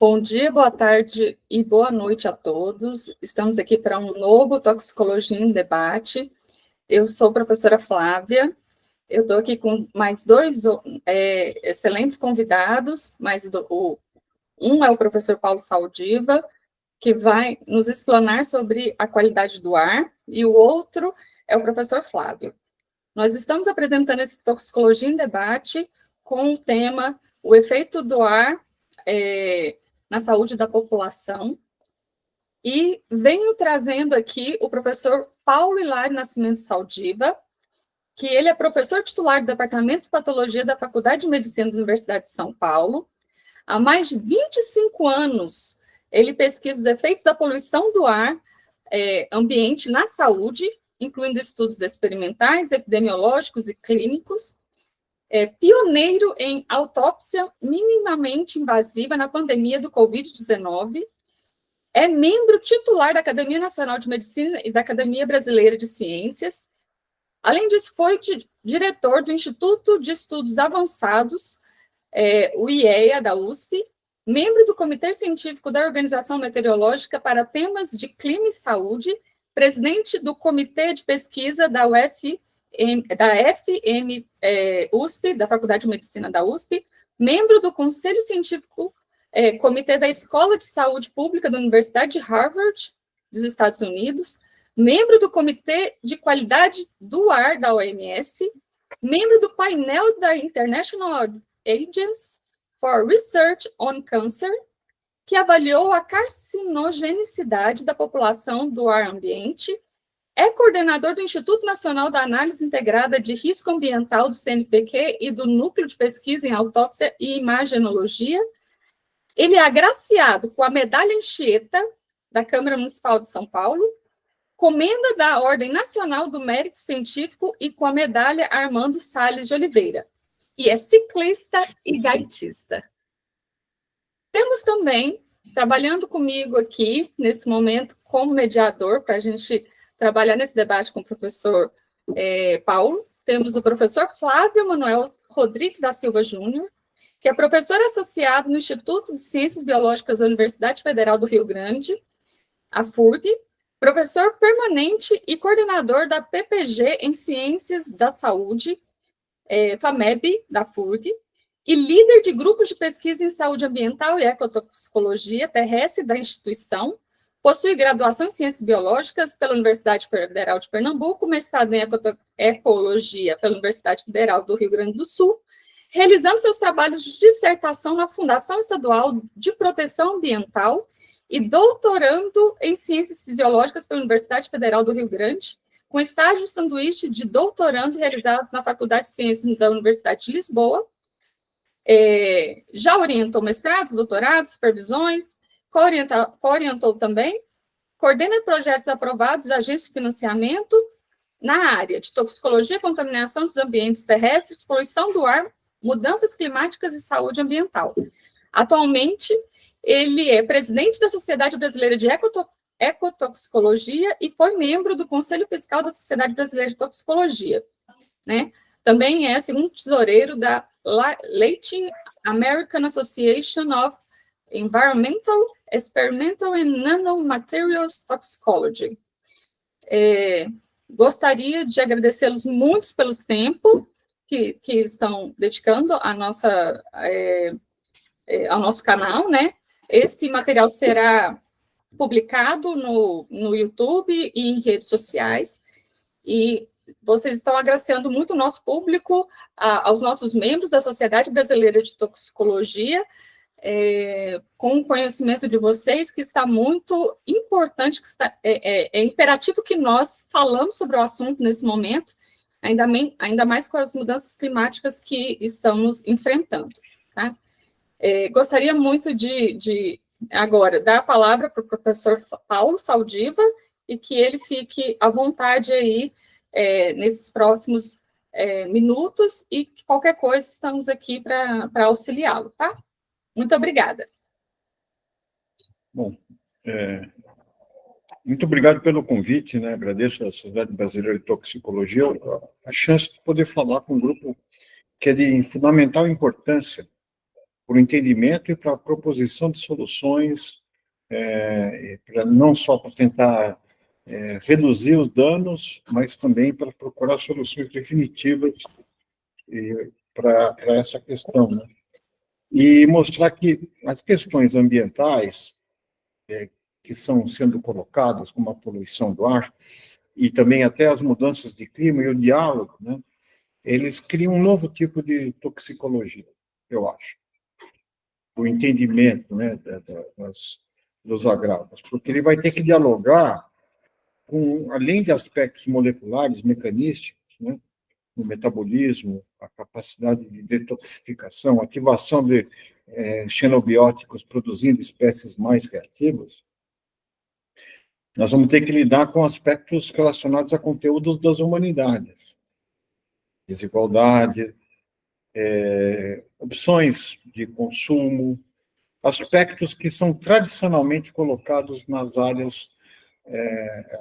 Bom dia, boa tarde e boa noite a todos. Estamos aqui para um novo Toxicologia em Debate. Eu sou a professora Flávia. Eu estou aqui com mais dois excelentes convidados, um é o professor Paulo Saldiva, que vai nos explanar sobre a qualidade do ar, e o outro é o professor Flávio. Nós estamos apresentando esse Toxicologia em Debate com o tema o efeito do ar na saúde da população, e venho trazendo aqui o professor Paulo Hilário Nascimento Saldiva, que ele é professor titular do Departamento de Patologia da Faculdade de Medicina da Universidade de São Paulo. Há mais de 25 anos, ele pesquisa os efeitos da poluição do ar ambiente na saúde, incluindo estudos experimentais, epidemiológicos e clínicos. É pioneiro em autópsia minimamente invasiva na pandemia do Covid-19, é membro titular da Academia Nacional de Medicina e da Academia Brasileira de Ciências. Além disso, foi diretor do Instituto de Estudos Avançados, o IEA, da USP, membro do Comitê Científico da Organização Meteorológica para temas de clima e saúde, presidente do Comitê de Pesquisa da USP, da Faculdade de Medicina da USP, membro do Conselho Científico, Comitê da Escola de Saúde Pública da Universidade de Harvard, dos Estados Unidos, membro do Comitê de Qualidade do Ar da OMS, membro do painel da International Agency for Research on Cancer, que avaliou a carcinogenicidade da população do ar ambiente, é coordenador do Instituto Nacional da Análise Integrada de Risco Ambiental do CNPq e do Núcleo de Pesquisa em Autópsia e Imagenologia. Ele é agraciado com a Medalha Anchieta da Câmara Municipal de São Paulo, Comenda da Ordem Nacional do Mérito Científico e com a Medalha Armando Salles de Oliveira. E é ciclista e gaitista. Temos também, trabalhando comigo aqui, nesse momento, como mediador, para a gente trabalhar nesse debate com o professor Paulo, temos o professor Flávio Manuel Rodrigues da Silva Júnior, que é professor associado no Instituto de Ciências Biológicas da Universidade Federal do Rio Grande, a FURG, professor permanente e coordenador da PPG em Ciências da Saúde, FAMEB, da FURG, e líder de grupos de pesquisa em saúde ambiental e ecotoxicologia terrestre da instituição, possui graduação em Ciências Biológicas pela Universidade Federal de Pernambuco, mestrado em Ecologia pela Universidade Federal do Rio Grande do Sul, realizando seus trabalhos de dissertação na Fundação Estadual de Proteção Ambiental e doutorando em Ciências Fisiológicas pela Universidade Federal do Rio Grande, com estágio sanduíche de doutorando realizado na Faculdade de Ciências da Universidade de Lisboa. Já orientou mestrados, doutorados, supervisões, coorientou também, coordena projetos aprovados da Agência de Financiamento na área de toxicologia, contaminação dos ambientes terrestres, poluição do ar, mudanças climáticas e saúde ambiental. Atualmente, ele é presidente da Sociedade Brasileira de Ecotoxicologia e foi membro do Conselho Fiscal da Sociedade Brasileira de Toxicologia, né? Também é segundo tesoureiro da Latin American Association of Environmental, Experimental and Nanomaterials Toxicology. Gostaria de agradecê-los muito pelo tempo que estão dedicando ao nosso canal, né? Esse material será publicado no YouTube e em redes sociais, e vocês estão agraciando muito o nosso público, aos nossos membros da Sociedade Brasileira de Toxicologia, com o conhecimento de vocês, que está muito importante, é imperativo que nós falamos sobre o assunto nesse momento, ainda mais com as mudanças climáticas que estamos enfrentando, tá? Gostaria muito de agora dar a palavra para o professor Paulo Saldiva, e que ele fique à vontade aí nesses próximos minutos, e qualquer coisa estamos aqui para auxiliá-lo, tá? Muito obrigada. Bom, muito obrigado pelo convite, né? Agradeço à Sociedade Brasileira de Toxicologia a chance de poder falar com um grupo que é de fundamental importância para o entendimento e para a proposição de soluções, não só para tentar reduzir os danos, mas também para procurar soluções definitivas para essa questão, né? E mostrar que as questões ambientais que são sendo colocadas, como a poluição do ar, e também até as mudanças de clima e o diálogo, né, eles criam um novo tipo de toxicologia, eu acho. O entendimento, né, dos agravos, porque ele vai ter que dialogar com, além de aspectos moleculares, mecanísticos, né, o metabolismo, a capacidade de detoxificação, ativação de xenobióticos produzindo espécies mais reativas, nós vamos ter que lidar com aspectos relacionados a conteúdos das humanidades. Desigualdade, opções de consumo, aspectos que são tradicionalmente colocados nas áreas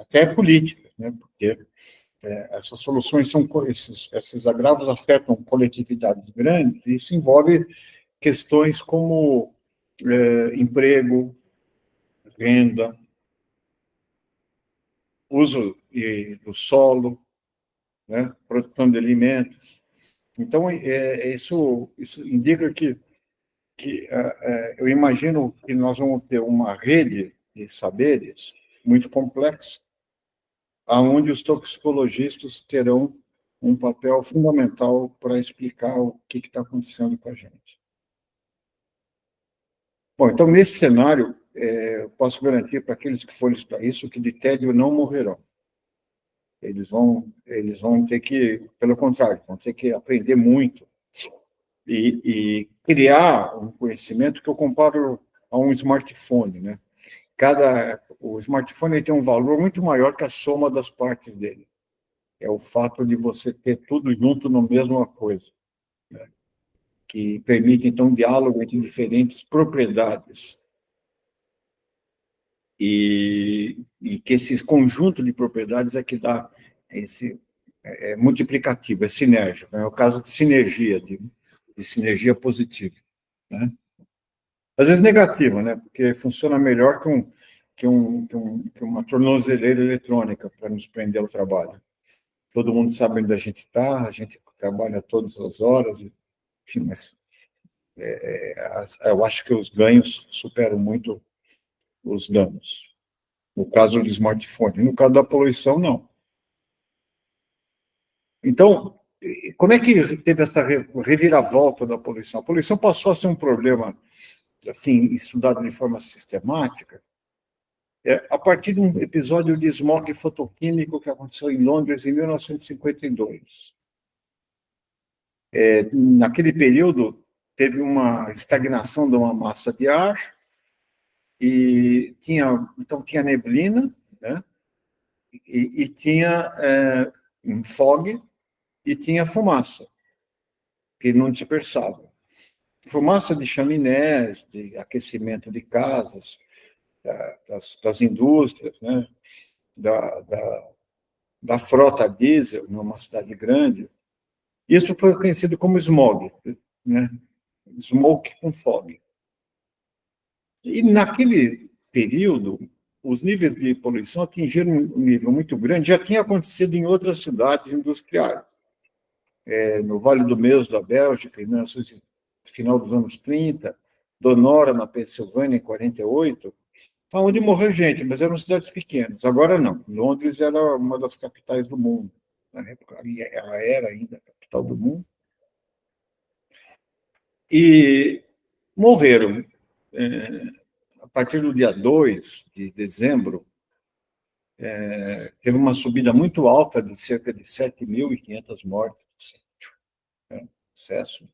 até políticas, né? Porque essas soluções esses agravos afetam coletividades grandes, e isso envolve questões como emprego, renda, uso do solo, né? Produção de alimentos. Então, isso indica que eu imagino que nós vamos ter uma rede de saberes muito complexa, aonde os toxicologistas terão um papel fundamental para explicar o que está acontecendo com a gente. Bom, então, nesse cenário, eu posso garantir para aqueles que forem estudar isso que de tédio não morrerão. Eles vão ter que, pelo contrário, vão ter que aprender muito e criar um conhecimento que eu comparo a um smartphone, né? O smartphone tem um valor muito maior que a soma das partes dele. É o fato de você ter tudo junto na mesma coisa, né? Que permite, então, um diálogo entre diferentes propriedades. E que esse conjunto de propriedades é que dá esse multiplicativo, é sinérgico. É o caso de sinergia, de sinergia positiva, né? Às vezes negativa, né? Porque funciona melhor que uma tornozeleira eletrônica para nos prender ao trabalho. Todo mundo sabe onde a gente está, a gente trabalha todas as horas, enfim, mas eu acho que os ganhos superam muito os danos. No caso do smartphone. No caso da poluição, não. Então, como é que teve essa reviravolta da poluição? A poluição passou a ser um problema assim, estudado de forma sistemática, a partir de um episódio de smog fotoquímico que aconteceu em Londres em 1952. Naquele período, teve uma estagnação de uma massa de ar, e então tinha neblina, né? E tinha um fog, e tinha fumaça, que não dispersava. Fumaça de chaminés, de aquecimento de casas, das indústrias, né? da frota diesel numa cidade grande. Isso foi conhecido como smog, né? Smoke com fog. E naquele período, os níveis de poluição atingiram um nível muito grande, já tinha acontecido em outras cidades industriais. No Vale do Meuse, da Bélgica, no final dos anos 30, Donora, na Pensilvânia, em 48, onde morreu gente, mas eram cidades pequenas. Agora não. Londres era uma das capitais do mundo. Na época, ela era ainda a capital do mundo. E morreram, a partir do dia 2 de dezembro, teve uma subida muito alta de cerca de 7.500 mortes. Excesso.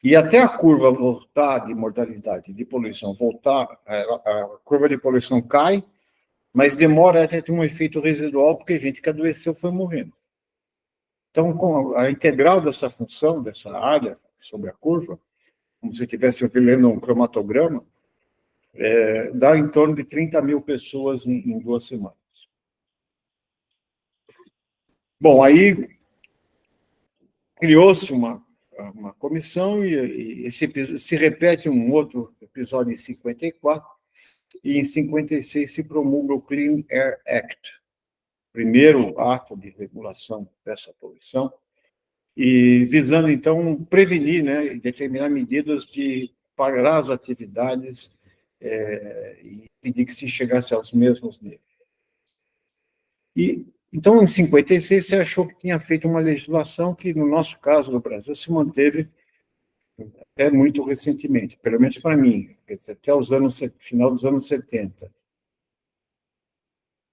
E até a curva voltar de mortalidade, de poluição, voltar, a curva de poluição cai, mas demora até ter um efeito residual, porque gente que adoeceu foi morrendo. Então, com a integral dessa função, dessa área sobre a curva, como se estivesse lendo um cromatograma, dá em torno de 30 mil pessoas em 2 semanas. Bom, aí criou-se uma comissão e se repete um outro episódio em 54, e em 56 se promulga o Clean Air Act, primeiro ato de regulação dessa poluição, e visando, então, prevenir, né, e determinar medidas de parar as atividades e pedir que se chegasse aos mesmos níveis. E, então, em 56, você achou que tinha feito uma legislação que, no nosso caso, no Brasil, se manteve até muito recentemente, pelo menos para mim, até os final dos anos 70.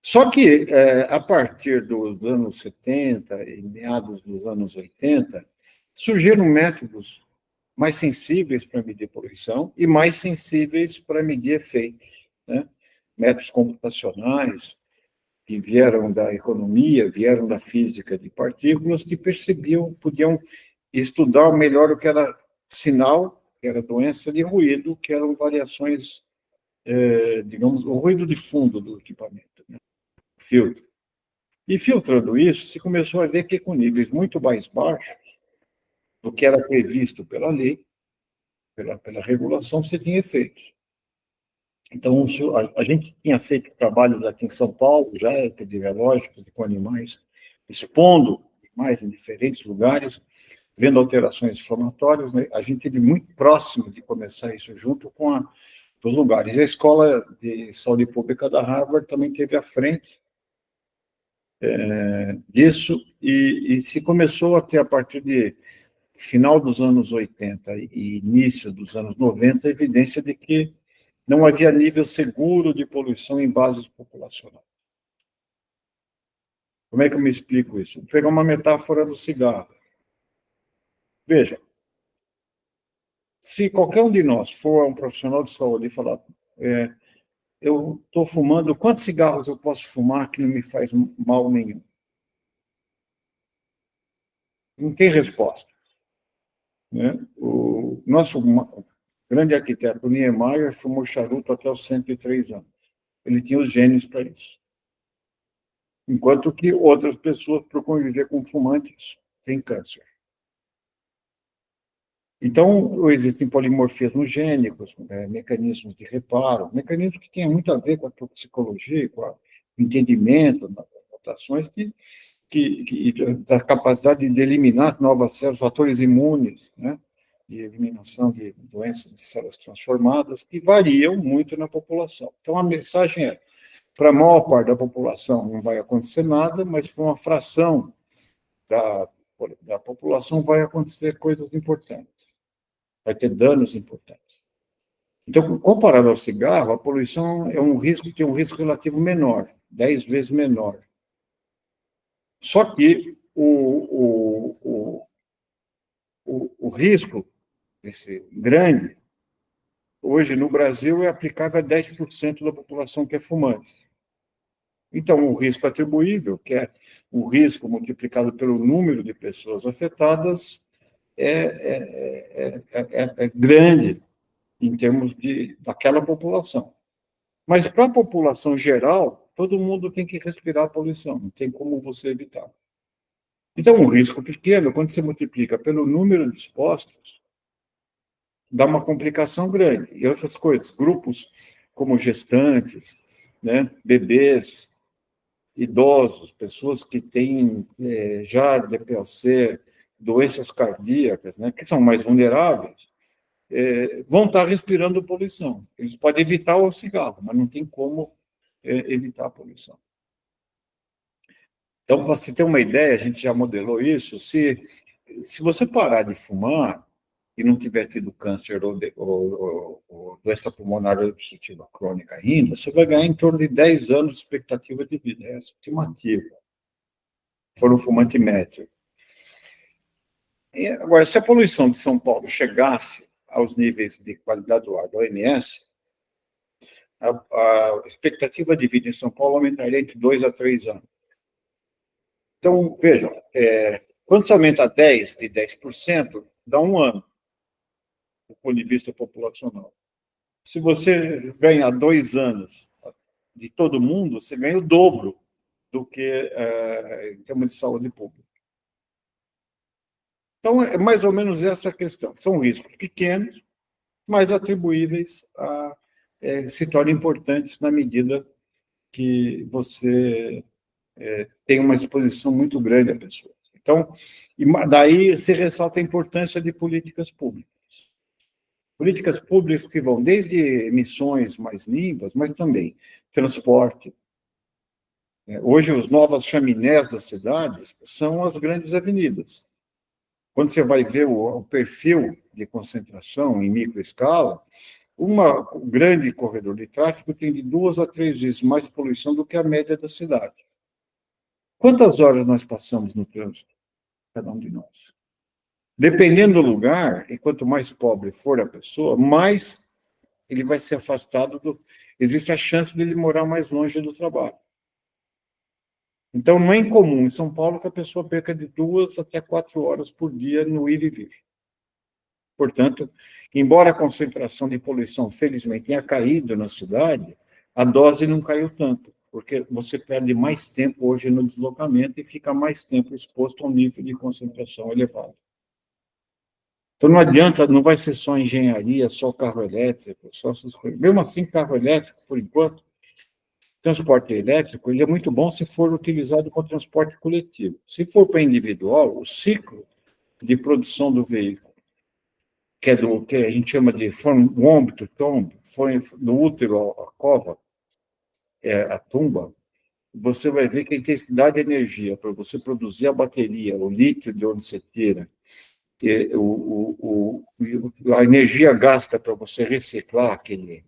Só que, a partir dos anos 70 e meados dos anos 80, surgiram métodos mais sensíveis para medir poluição e mais sensíveis para medir efeitos, né? Métodos computacionais que vieram da economia, vieram da física de partículas, que podiam estudar melhor o que era sinal, que era doença de ruído, que eram variações, digamos, o ruído de fundo do equipamento, né? Filtro. E filtrando isso, se começou a ver que com níveis muito mais baixos do que era previsto pela lei, pela regulação, você tinha efeitos. Então, a gente tinha feito trabalhos aqui em São Paulo, já epidemiológicos com animais, expondo animais em diferentes lugares, vendo alterações inflamatórias, né? A gente esteve muito próximo de começar isso junto com os lugares. A Escola de Saúde Pública da Harvard também esteve à frente disso, e se começou a ter, a partir de final dos anos 80 e início dos anos 90, a evidência de que não havia nível seguro de poluição em bases populacionais. Como é que eu me explico isso? Vou pegar uma metáfora do cigarro. Veja, se qualquer um de nós for um profissional de saúde e falar, eu estou fumando, quantos cigarros eu posso fumar que não me faz mal nenhum? Não tem resposta, né? O nosso grande arquiteto, Niemeyer, fumou charuto até os 103 anos. Ele tinha os genes para isso. Enquanto que outras pessoas, por conviver com fumantes, têm câncer. Então, existem polimorfismos gênicos, mecanismos de reparo, mecanismos que têm muito a ver com a toxicologia, com o entendimento das mutações, da capacidade de eliminar as novas células, fatores imunes, né, de eliminação de doenças de células transformadas, que variam muito na população. Então, a mensagem é, para a maior parte da população não vai acontecer nada, mas para uma fração da população vai acontecer coisas importantes, vai ter danos importantes. Então, comparado ao cigarro, a poluição tem um risco relativo menor, 10 vezes menor. Só que o risco, esse grande, hoje no Brasil é aplicável a 10% da população que é fumante. Então, o risco atribuível, que é o risco multiplicado pelo número de pessoas afetadas, é grande em termos daquela população. Mas para a população geral, todo mundo tem que respirar a poluição, não tem como você evitar. Então, um risco pequeno, quando você multiplica pelo número de expostos, dá uma complicação grande. E outras coisas, grupos como gestantes, né, bebês, idosos, pessoas que têm já DPLC, doenças cardíacas, né, que são mais vulneráveis, vão estar respirando poluição. Eles podem evitar o cigarro, mas não tem como evitar a poluição. Então, para você ter uma ideia, a gente já modelou isso, se você parar de fumar e não tiver tido câncer ou doença pulmonar obstrutiva crônica ainda, você vai ganhar em torno de 10 anos de expectativa de vida. É a estimativa. For um fumante médio. Agora, se a poluição de São Paulo chegasse aos níveis de qualidade do ar da OMS, a expectativa de vida em São Paulo aumentaria entre 2 a 3 anos. Então, vejam, quando se aumenta de 10%, dá um ano, do ponto de vista populacional. Se você ganha 2 anos de todo mundo, você ganha o dobro do que em termos de saúde pública. Então, é mais ou menos essa a questão. São riscos pequenos, mas atribuíveis se tornam importantes na medida que você tem uma exposição muito grande à pessoa. Então, daí se ressalta a importância de políticas públicas. Políticas públicas que vão desde emissões mais limpas, mas também transporte. Hoje, as novas chaminés das cidades são as grandes avenidas. Quando você vai ver o perfil de concentração em microescala, um grande corredor de tráfego tem de 2 a 3 vezes mais poluição do que a média da cidade. Quantas horas nós passamos no trânsito? Cada um de nós. Dependendo do lugar, e quanto mais pobre for a pessoa, mais ele vai ser afastado do... Existe a chance de ele morar mais longe do trabalho. Então, não é incomum em São Paulo que a pessoa perca de 2 até 4 horas por dia no ir e vir. Portanto, embora a concentração de poluição, felizmente, tenha caído na cidade, a dose não caiu tanto, porque você perde mais tempo hoje no deslocamento e fica mais tempo exposto a um nível de concentração elevado. Então, não adianta, não vai ser só engenharia, só carro elétrico, só essas coisas. Mesmo assim, carro elétrico, por enquanto, transporte elétrico, ele é muito bom se for utilizado com transporte coletivo. Se for para individual, o ciclo de produção do veículo, que é do que a gente chama de from womb to tomb, foi do útero à cova, a tumba, você vai ver que a intensidade de energia para você produzir a bateria, o lítio de onde você tira, a energia gasta para você reciclar aquele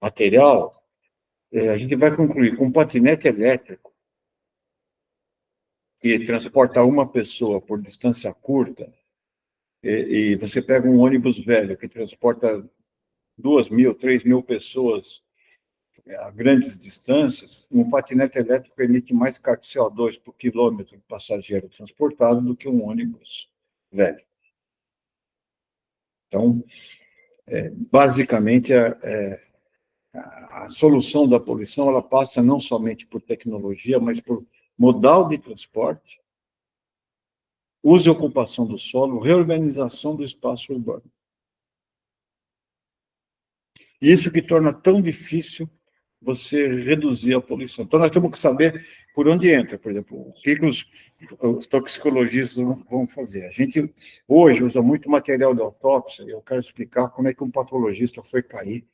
material, a gente vai concluir com um patinete elétrico que transporta uma pessoa por distância curta, e você pega um ônibus velho que transporta 2.000, 3.000 pessoas a grandes distâncias, um patinete elétrico emite mais carga de CO2 por quilômetro de passageiro transportado do que um ônibus velho. Então, basicamente, a solução da poluição ela passa não somente por tecnologia, mas por modal de transporte, uso e ocupação do solo, reorganização do espaço urbano. Isso que torna tão difícil você reduzir a poluição. Então, nós temos que saber por onde entra, por exemplo, o que os toxicologistas vão fazer. A gente, hoje, usa muito material de autópsia, e eu quero explicar como é que um patologista foi cair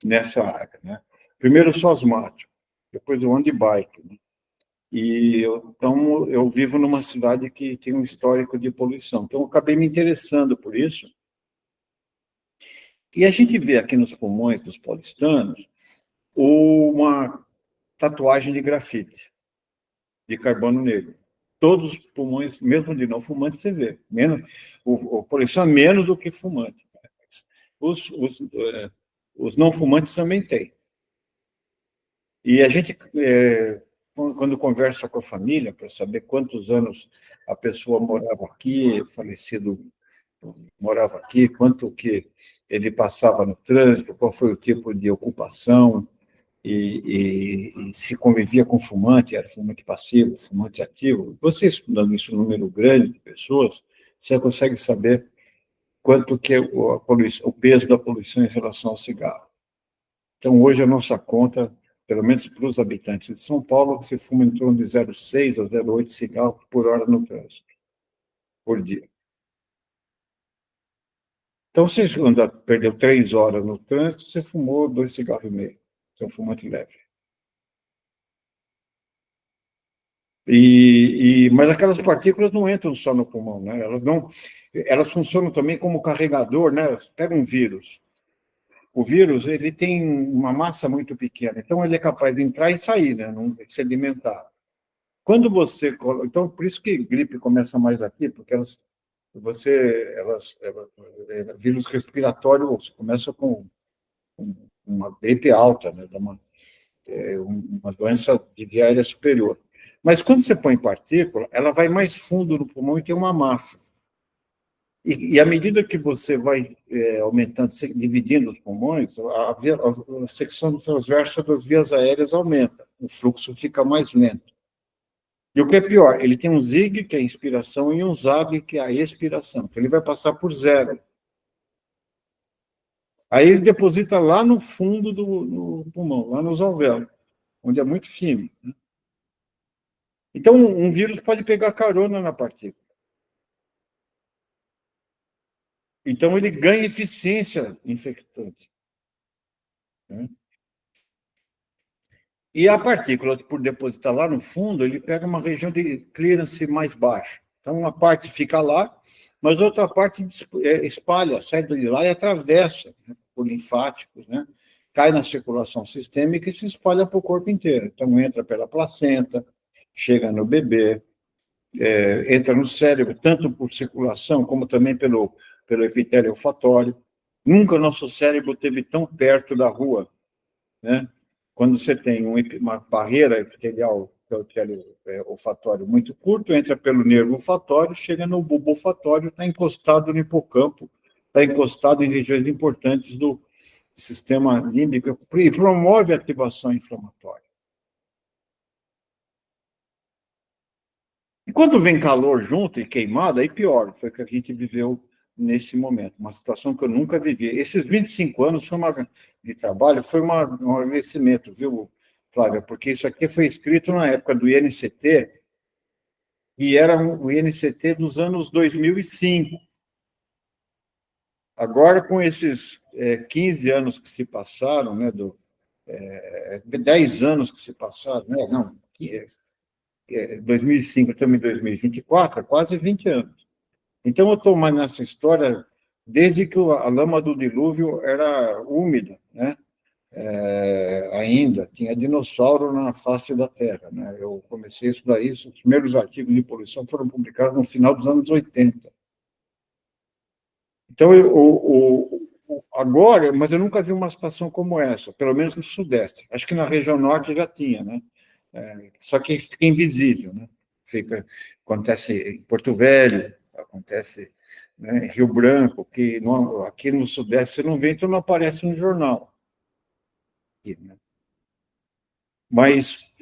nessa área. Né? Primeiro, só asmático, depois eu ando de bike. Né? Então, eu vivo numa cidade que tem um histórico de poluição. Então, eu acabei me interessando por isso. E a gente vê aqui nos pulmões dos paulistanos uma tatuagem de grafite, de carbono negro. Todos os pulmões, mesmo de não fumante, você vê. O poluição é menos do que fumante. Os não fumantes também têm. E a gente, quando conversa com a família, para saber quantos anos a pessoa morava aqui, falecido morava aqui, quanto que ele passava no trânsito, qual foi o tipo de ocupação, e se convivia com fumante, era fumante passivo, fumante ativo. Você estudando isso um número grande de pessoas, você consegue saber quanto que é o peso da poluição em relação ao cigarro. Então, hoje a nossa conta, pelo menos para os habitantes de São Paulo, você fuma em torno de 0,6 a 0,8 cigarros por hora no trânsito, por dia. Então, você perdeu 3 horas no trânsito, você fumou 2,5 cigarros. Você é um fumante leve. Mas aquelas partículas não entram só no pulmão, né? Elas funcionam também como carregador, né? Pega um vírus. O vírus, ele tem uma massa muito pequena, então ele é capaz de entrar e sair, né? Não sedimentar. Quando você... Então, por isso que gripe começa mais aqui, porque vírus respiratório, você começa com uma gripe alta, né? Uma doença de via aérea superior. Mas quando você põe partícula, ela vai mais fundo no pulmão e tem uma massa. E à medida que você vai aumentando, dividindo os pulmões, a secção transversa das vias aéreas aumenta, o fluxo fica mais lento. E o que é pior, ele tem um zig, que é a inspiração, e um zag, que é a expiração. Então, ele vai passar por zero. Aí ele deposita lá no fundo do pulmão, lá nos alvéolos, onde é muito fino. Então, um vírus pode pegar carona na partícula. Então, ele ganha eficiência infectante. E a partícula, por depositar lá no fundo, ele pega uma região de clearance mais baixa. Então, uma parte fica lá, mas outra parte espalha, sai de lá e atravessa, né, por linfáticos, né, cai na circulação sistêmica e se espalha para o corpo inteiro. Então, entra pela placenta, chega no bebê, entra no cérebro, tanto por circulação como também pelo epitélio olfatório. Nunca o nosso cérebro esteve tão perto da rua, né? Quando você tem uma barreira epitelial, epitélio olfatório muito curto, entra pelo nervo olfatório, chega no bulbo olfatório, está encostado no hipocampo, está encostado em regiões importantes do sistema límbico e promove a ativação inflamatória. E quando vem calor junto e queimada, aí pior, foi o que a gente viveu nesse momento, uma situação que eu nunca vivi. Esses 25 anos de trabalho foi um agradecimento, viu, Flávia? Porque isso aqui foi escrito na época do INCT, e era o INCT dos anos 2005. Agora, com esses 15 anos que se passaram, né, 10 anos que se passaram, né, não, 2005, estamos em 2024, quase 20 anos. Então, eu estou nessa história desde que a lama do dilúvio era úmida, né? Ainda tinha dinossauro na face da Terra, né? Eu comecei a estudar isso, os primeiros artigos de poluição foram publicados no final dos anos 80. Então, agora, mas eu nunca vi uma situação como essa, pelo menos no Sudeste. Acho que na região Norte já tinha, né? Só que fica invisível, né? Acontece em Porto Velho, acontece, né, em Rio Branco, que aqui no Sudeste você não vê, então não aparece no jornal. Aqui, né? Mas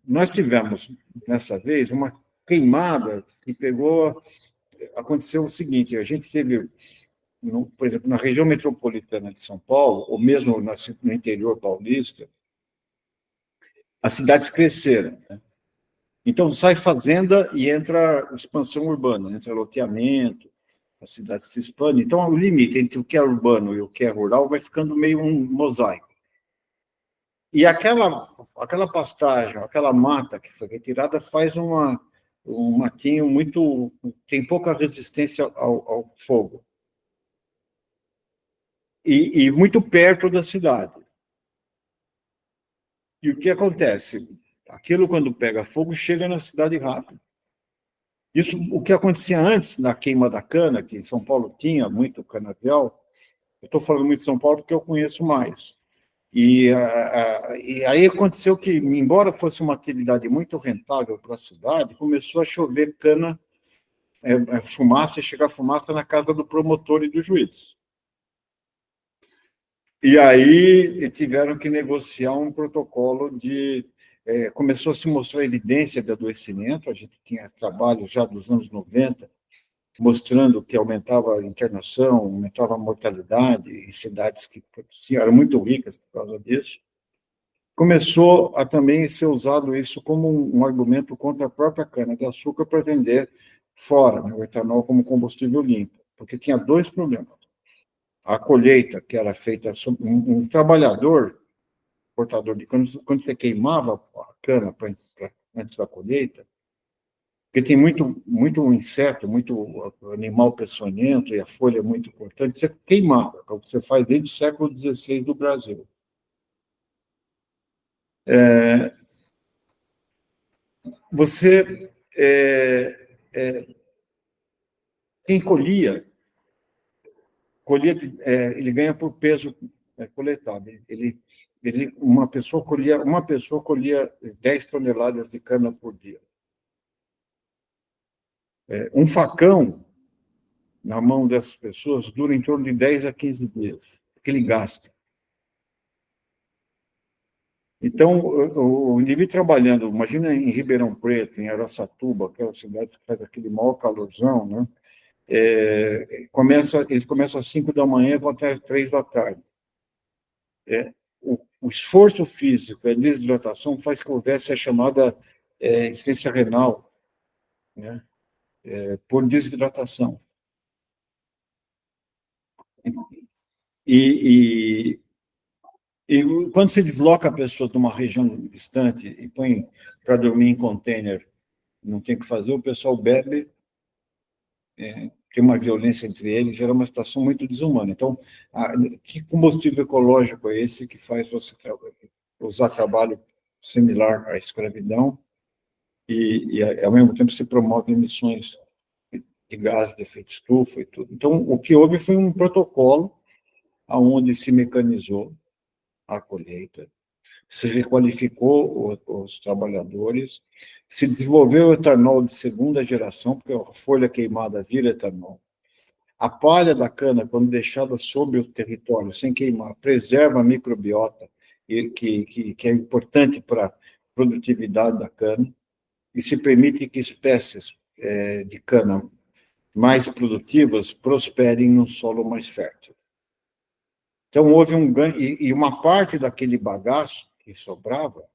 nós tivemos, nessa vez, uma queimada que aconteceu o seguinte, a gente teve, por exemplo, na região metropolitana de São Paulo, ou mesmo no interior paulista, as cidades cresceram, né? Então, sai fazenda e entra expansão urbana, entra loteamento, a cidade se expande. Então, o limite entre o que é urbano e o que é rural vai ficando meio um mosaico. E aquela pastagem, aquela mata que foi retirada faz um matinho muito... tem pouca resistência ao fogo. E muito perto da cidade. E o que acontece? Aquilo, quando pega fogo, chega na cidade rápido. Isso, o que acontecia antes da queima da cana, que em São Paulo tinha muito canavial, eu estou falando muito de São Paulo porque eu conheço mais. E aí aconteceu que, embora fosse uma atividade muito rentável para a cidade, começou a chover cana, fumaça, e chegar fumaça na casa do promotor e do juiz. E aí tiveram que negociar um protocolo começou a se mostrar evidência de adoecimento, a gente tinha trabalho já dos anos 90, mostrando que aumentava a internação, aumentava a mortalidade em cidades que eram muito ricas por causa disso. Começou a também ser usado isso como um argumento contra a própria cana-de-açúcar para vender fora, né, o etanol como combustível limpo, porque tinha dois problemas. A colheita, que era feita, um trabalhador, portador de cana, quando você queimava a cana antes da colheita, porque tem muito inseto, muito animal peçonhento, e a folha é muito importante, você queimava, que é o que você faz desde o século XVI do Brasil. Quem colhia ele ganha por peso coletado. Uma pessoa colhia 10 toneladas de cana por dia. Um facão na mão dessas pessoas dura em torno de 10 a 15 dias, que ele gasta. Então, o indivíduo trabalhando, imagina em Ribeirão Preto, em Araçatuba, aquela cidade que faz aquele maior calorzão, né? Eles começam às 5 da manhã e vão até às 3 da tarde. O esforço físico, a desidratação faz que houvesse a chamada insuficiência renal, né? Por desidratação. E, e quando se desloca a pessoa de uma região distante e põe para dormir em container, não tem o que fazer, o pessoal bebe, tem uma violência entre eles, gera uma situação muito desumana. Então, que combustível ecológico é esse que faz você usar trabalho similar à escravidão e, ao mesmo tempo, se promove emissões de gases de efeito estufa e tudo? Então, o que houve foi um protocolo onde se mecanizou a colheita, se requalificou os trabalhadores, se desenvolveu o etanol de segunda geração, porque a folha queimada vira etanol. A palha da cana, quando deixada sobre o território, sem queimar, preserva a microbiota, que é importante para a produtividade da cana, e se permite que espécies de cana mais produtivas prosperem num solo mais fértil. Então, houve um ganho, e uma parte daquele bagaço que sobrava,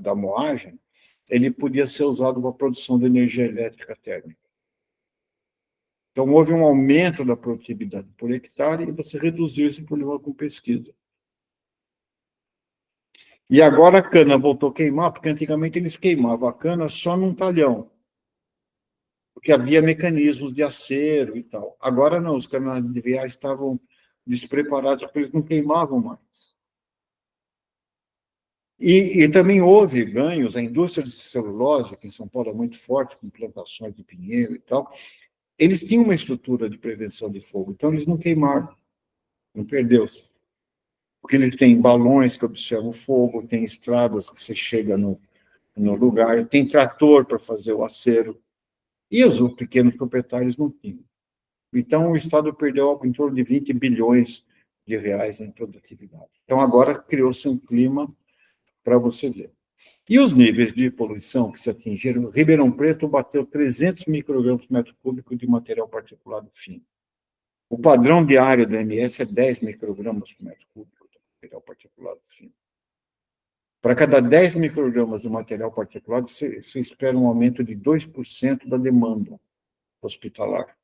da moagem, ele podia ser usado para a produção de energia elétrica térmica. Então, houve um aumento da produtividade por hectare e você reduziu esse problema com pesquisa. E agora a cana voltou a queimar, porque antigamente eles queimavam a cana só num talhão, porque havia mecanismos de acero e tal. Agora não, os canaviais estavam despreparados, porque eles não queimavam mais. E também houve ganhos, a indústria de celulose, que em São Paulo é muito forte, com plantações de pinheiro e tal, eles tinham uma estrutura de prevenção de fogo, então eles não queimaram, não perdeu-se. Porque eles têm balões que observam o fogo, tem estradas que você chega no lugar, tem trator para fazer o acero, e os pequenos proprietários não tinham. Então, o Estado perdeu algo em torno de 20 bilhões de reais em produtividade. Então, agora criou-se um clima para você ver. E os níveis de poluição que se atingiram, Ribeirão Preto bateu 300 microgramas por metro cúbico de material particulado fino. O padrão diário do MS é 10 microgramas por metro cúbico de material particulado fino. Para cada 10 microgramas de material particulado, você espera um aumento de 2% da demanda hospitalar.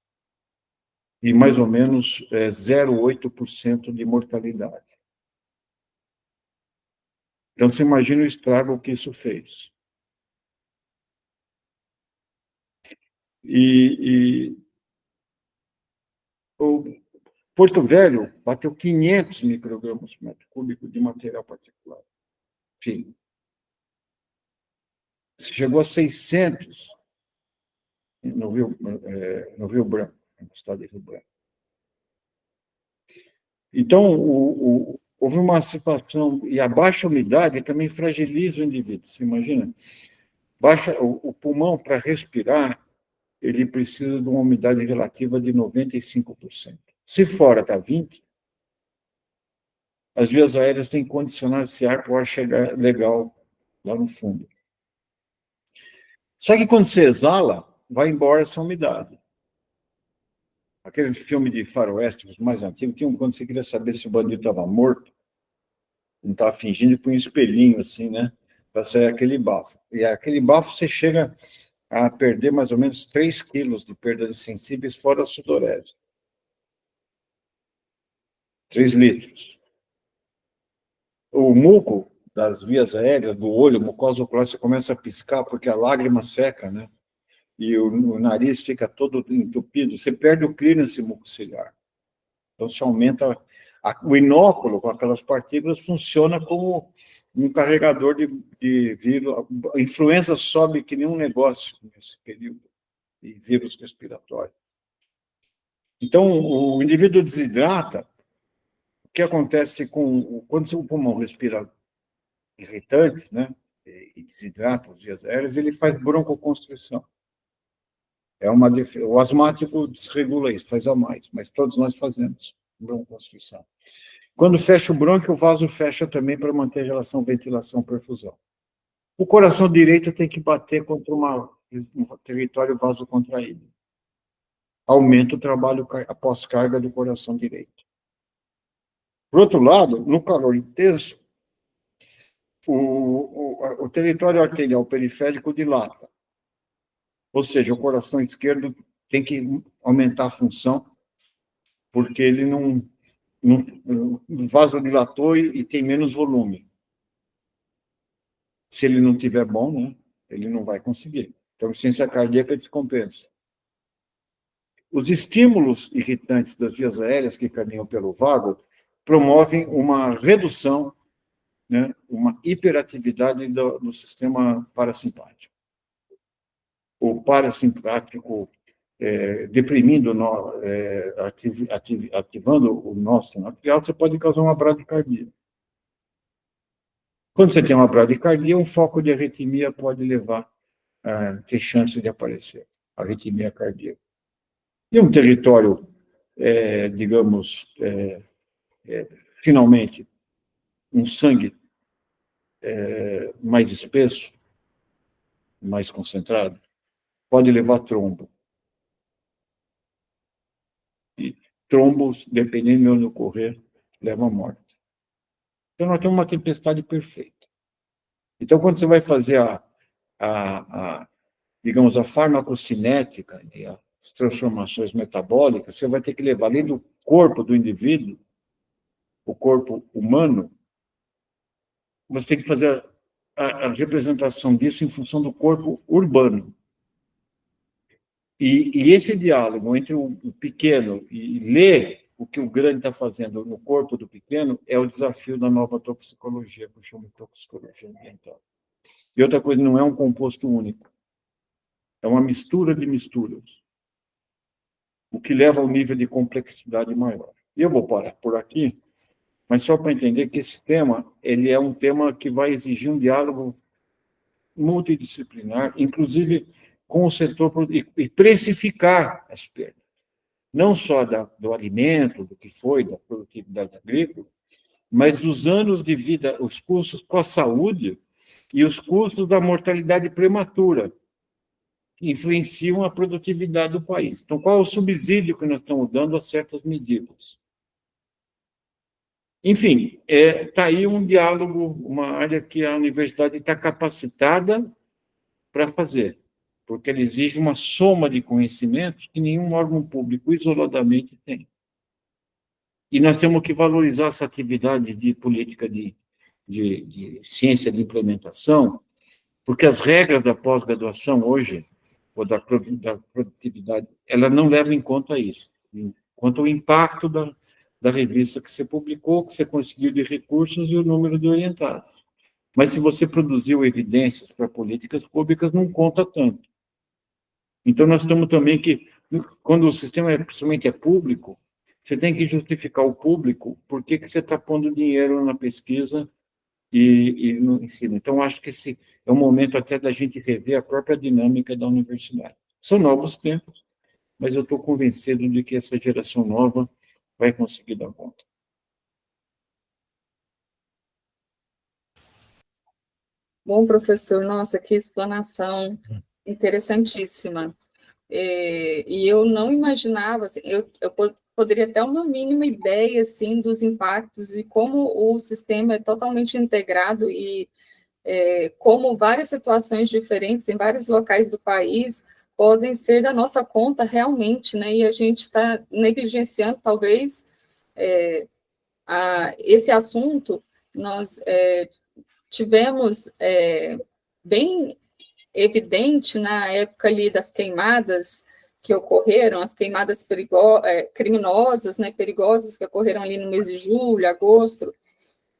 E mais ou menos 0,8% de mortalidade. Então, você imagina o estrago que isso fez. O Porto Velho bateu 500 microgramas por metro cúbico de material particulado fino. Chegou a 600 no Rio Branco, no estado de Rio Branco. Então, houve uma situação, e a baixa umidade também fragiliza o indivíduo, você imagina? O pulmão, para respirar, ele precisa de uma umidade relativa de 95%. Se fora está 20%, as vias aéreas têm que condicionar esse ar para o ar chegar legal lá no fundo. Só que quando você exala, vai embora essa umidade. Aqueles filmes de faroeste, os mais antigos, tinham quando você queria saber se o bandido estava morto, não estava fingindo, e põe um espelhinho assim, né? Para sair aquele bafo. E aquele bafo você chega a perder mais ou menos 3 quilos de perdas sensíveis fora a sudorese. 3 litros. O muco das vias aéreas, do olho, mucosa ocular, você começa a piscar porque a lágrima seca, né? E o nariz fica todo entupido, você perde o clearance mucociliar. Então, se aumenta... O inóculo, com aquelas partículas, funciona como um carregador de vírus. A influenza sobe que nem um negócio nesse período, de vírus respiratório. Então, o indivíduo desidrata. O que acontece quando o pulmão respira irritantes, né, e desidrata as vias aéreas, ele faz broncoconstrição. O asmático desregula isso, faz a mais, mas todos nós fazemos broncoconstrição. Quando fecha o brônquio, o vaso fecha também para manter a relação ventilação-perfusão. O coração direito tem que bater contra um território vasocontraído. Aumenta o trabalho, a pós-carga do coração direito. Por outro lado, no calor intenso, o território arterial periférico dilata. Ou seja, o coração esquerdo tem que aumentar a função, porque ele não vasodilatou e tem menos volume. Se ele não tiver bom, né, ele não vai conseguir. Então, a insuficiência cardíaca descompensa. Os estímulos irritantes das vias aéreas que caminham pelo vago promovem uma redução, né, uma hiperatividade do sistema parasimpático. O parasimpático deprimindo, ativando o nosso sistema arterial, você pode causar uma bradicardia. Quando você tem uma bradicardia, um foco de arritmia pode levar a ter chance de aparecer, arritmia cardíaca. E um território, digamos, finalmente, um sangue mais espesso, mais concentrado, pode levar trombo. E trombos, dependendo de onde ocorrer, levam à morte. Então, nós temos uma tempestade perfeita. Então, quando você vai fazer digamos, a farmacocinética e as transformações metabólicas, você vai ter que levar, além do corpo do indivíduo, o corpo humano, você tem que fazer a representação disso em função do corpo urbano. E esse diálogo entre o pequeno e ler o que o grande está fazendo no corpo do pequeno é o desafio da nova toxicologia, que eu chamo de toxicologia ambiental. E outra coisa, não é um composto único. É uma mistura de misturas, o que leva ao nível de complexidade maior. E eu vou parar por aqui, mas só para entender que esse tema, ele é um tema que vai exigir um diálogo multidisciplinar, inclusive com o setor, e precificar as perdas. Não só do alimento, do que foi, da produtividade agrícola, mas dos anos de vida, os custos com a saúde e os custos da mortalidade prematura, que influenciam a produtividade do país. Então, qual é o subsídio que nós estamos dando a certas medidas? Enfim, está aí um diálogo, uma área que a universidade está capacitada para fazer, porque ele exige uma soma de conhecimentos que nenhum órgão público isoladamente tem. E nós temos que valorizar essa atividade de política de ciência de implementação, porque as regras da pós-graduação hoje, ou da produtividade, ela não leva em conta isso, quanto ao impacto da revista que você publicou, que você conseguiu de recursos e o número de orientados. Mas se você produziu evidências para políticas públicas, não conta tanto. Então, nós temos também que, quando o sistema principalmente é público, você tem que justificar o público por que você está pondo dinheiro na pesquisa e no ensino. Então, acho que esse é um momento até da gente rever a própria dinâmica da universidade. São novos tempos, mas eu estou convencido de que essa geração nova vai conseguir dar conta. Bom, professor, nossa, que explanação interessantíssima. E eu não imaginava, assim, eu poderia ter uma mínima ideia, assim, dos impactos e como o sistema é totalmente integrado e como várias situações diferentes em vários locais do país podem ser da nossa conta realmente, né, e a gente está negligenciando, talvez, esse assunto. Nós tivemos bem evidente na época ali das queimadas que ocorreram, as queimadas criminosas, né, perigosas que ocorreram ali no mês de julho, agosto,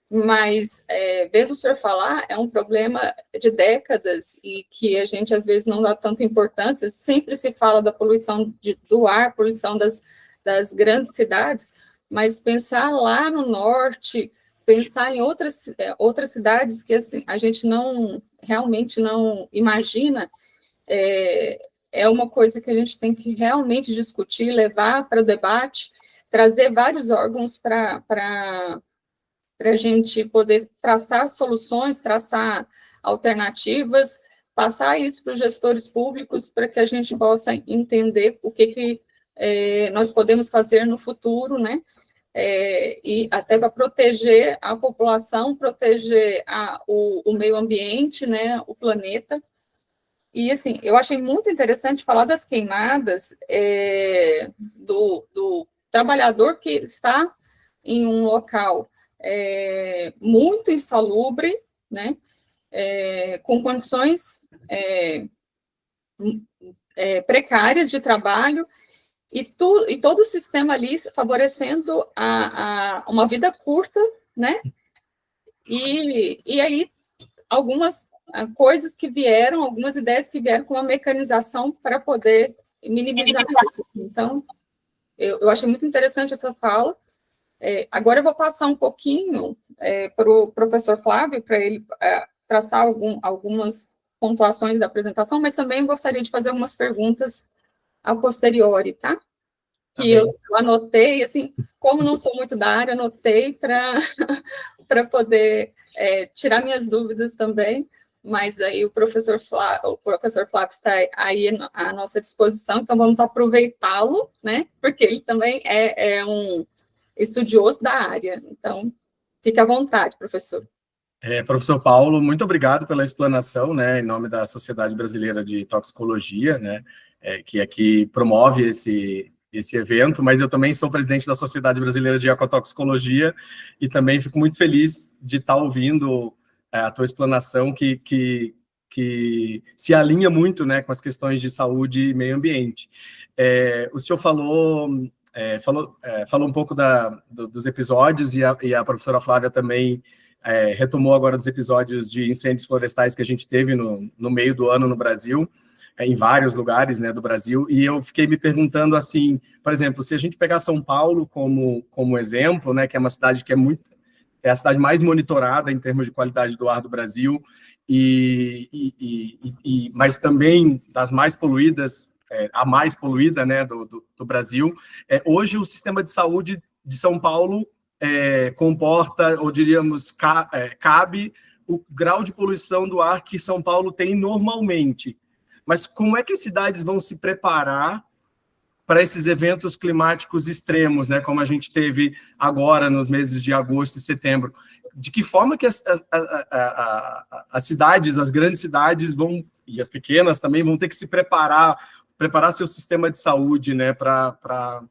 mas vendo o senhor falar, é um problema de décadas e que a gente às vezes não dá tanta importância. Sempre se fala da poluição do ar, poluição das grandes cidades, mas pensar lá no norte, pensar em outras cidades que assim, a gente realmente não imagina, é uma coisa que a gente tem que realmente discutir, levar para o debate, trazer vários órgãos para para a gente poder traçar soluções, traçar alternativas, passar isso para os gestores públicos, para que a gente possa entender o que nós podemos fazer no futuro, né? E até para proteger a população, proteger o meio ambiente, né, o planeta. E, assim, eu achei muito interessante falar das queimadas do trabalhador que está em um local muito insalubre, né, com condições precárias de trabalho, e todo o sistema ali favorecendo uma vida curta, né? E aí, algumas coisas que vieram, algumas ideias que vieram com a mecanização para poder minimizar isso. Então, eu achei muito interessante essa fala. Agora eu vou passar um pouquinho para o professor Flávio, para ele traçar algumas pontuações da apresentação, mas também gostaria de fazer algumas perguntas a posteriori, tá? Que eu anotei, assim, como não sou muito da área, anotei para poder tirar minhas dúvidas também, mas aí o professor Flávio está aí à nossa disposição, então vamos aproveitá-lo, né, porque ele também é um estudioso da área, então fique à vontade, professor. Professor Paulo, muito obrigado pela explanação, né, em nome da Sociedade Brasileira de Toxicologia, né, que aqui promove esse evento, mas eu também sou presidente da Sociedade Brasileira de Ecotoxicologia e também fico muito feliz de estar ouvindo a tua explanação que se alinha muito, né, com as questões de saúde e meio ambiente. O senhor falou um pouco dos episódios e a professora Flávia também retomou agora dos episódios de incêndios florestais que a gente teve no meio do ano no Brasil, em vários lugares, né, do Brasil, e eu fiquei me perguntando assim, por exemplo, se a gente pegar São Paulo como exemplo, né, que é uma cidade que é a cidade mais monitorada em termos de qualidade do ar do Brasil, mas também das mais poluídas, a mais poluída, né, do Brasil. Hoje o sistema de saúde de São Paulo comporta, ou diríamos, cabe o grau de poluição do ar que São Paulo tem normalmente. Mas como é que as cidades vão se preparar para esses eventos climáticos extremos, né, como a gente teve agora nos meses de agosto e setembro? De que forma que as cidades, as grandes cidades vão, e as pequenas também, vão ter que se preparar seu sistema de saúde, né, para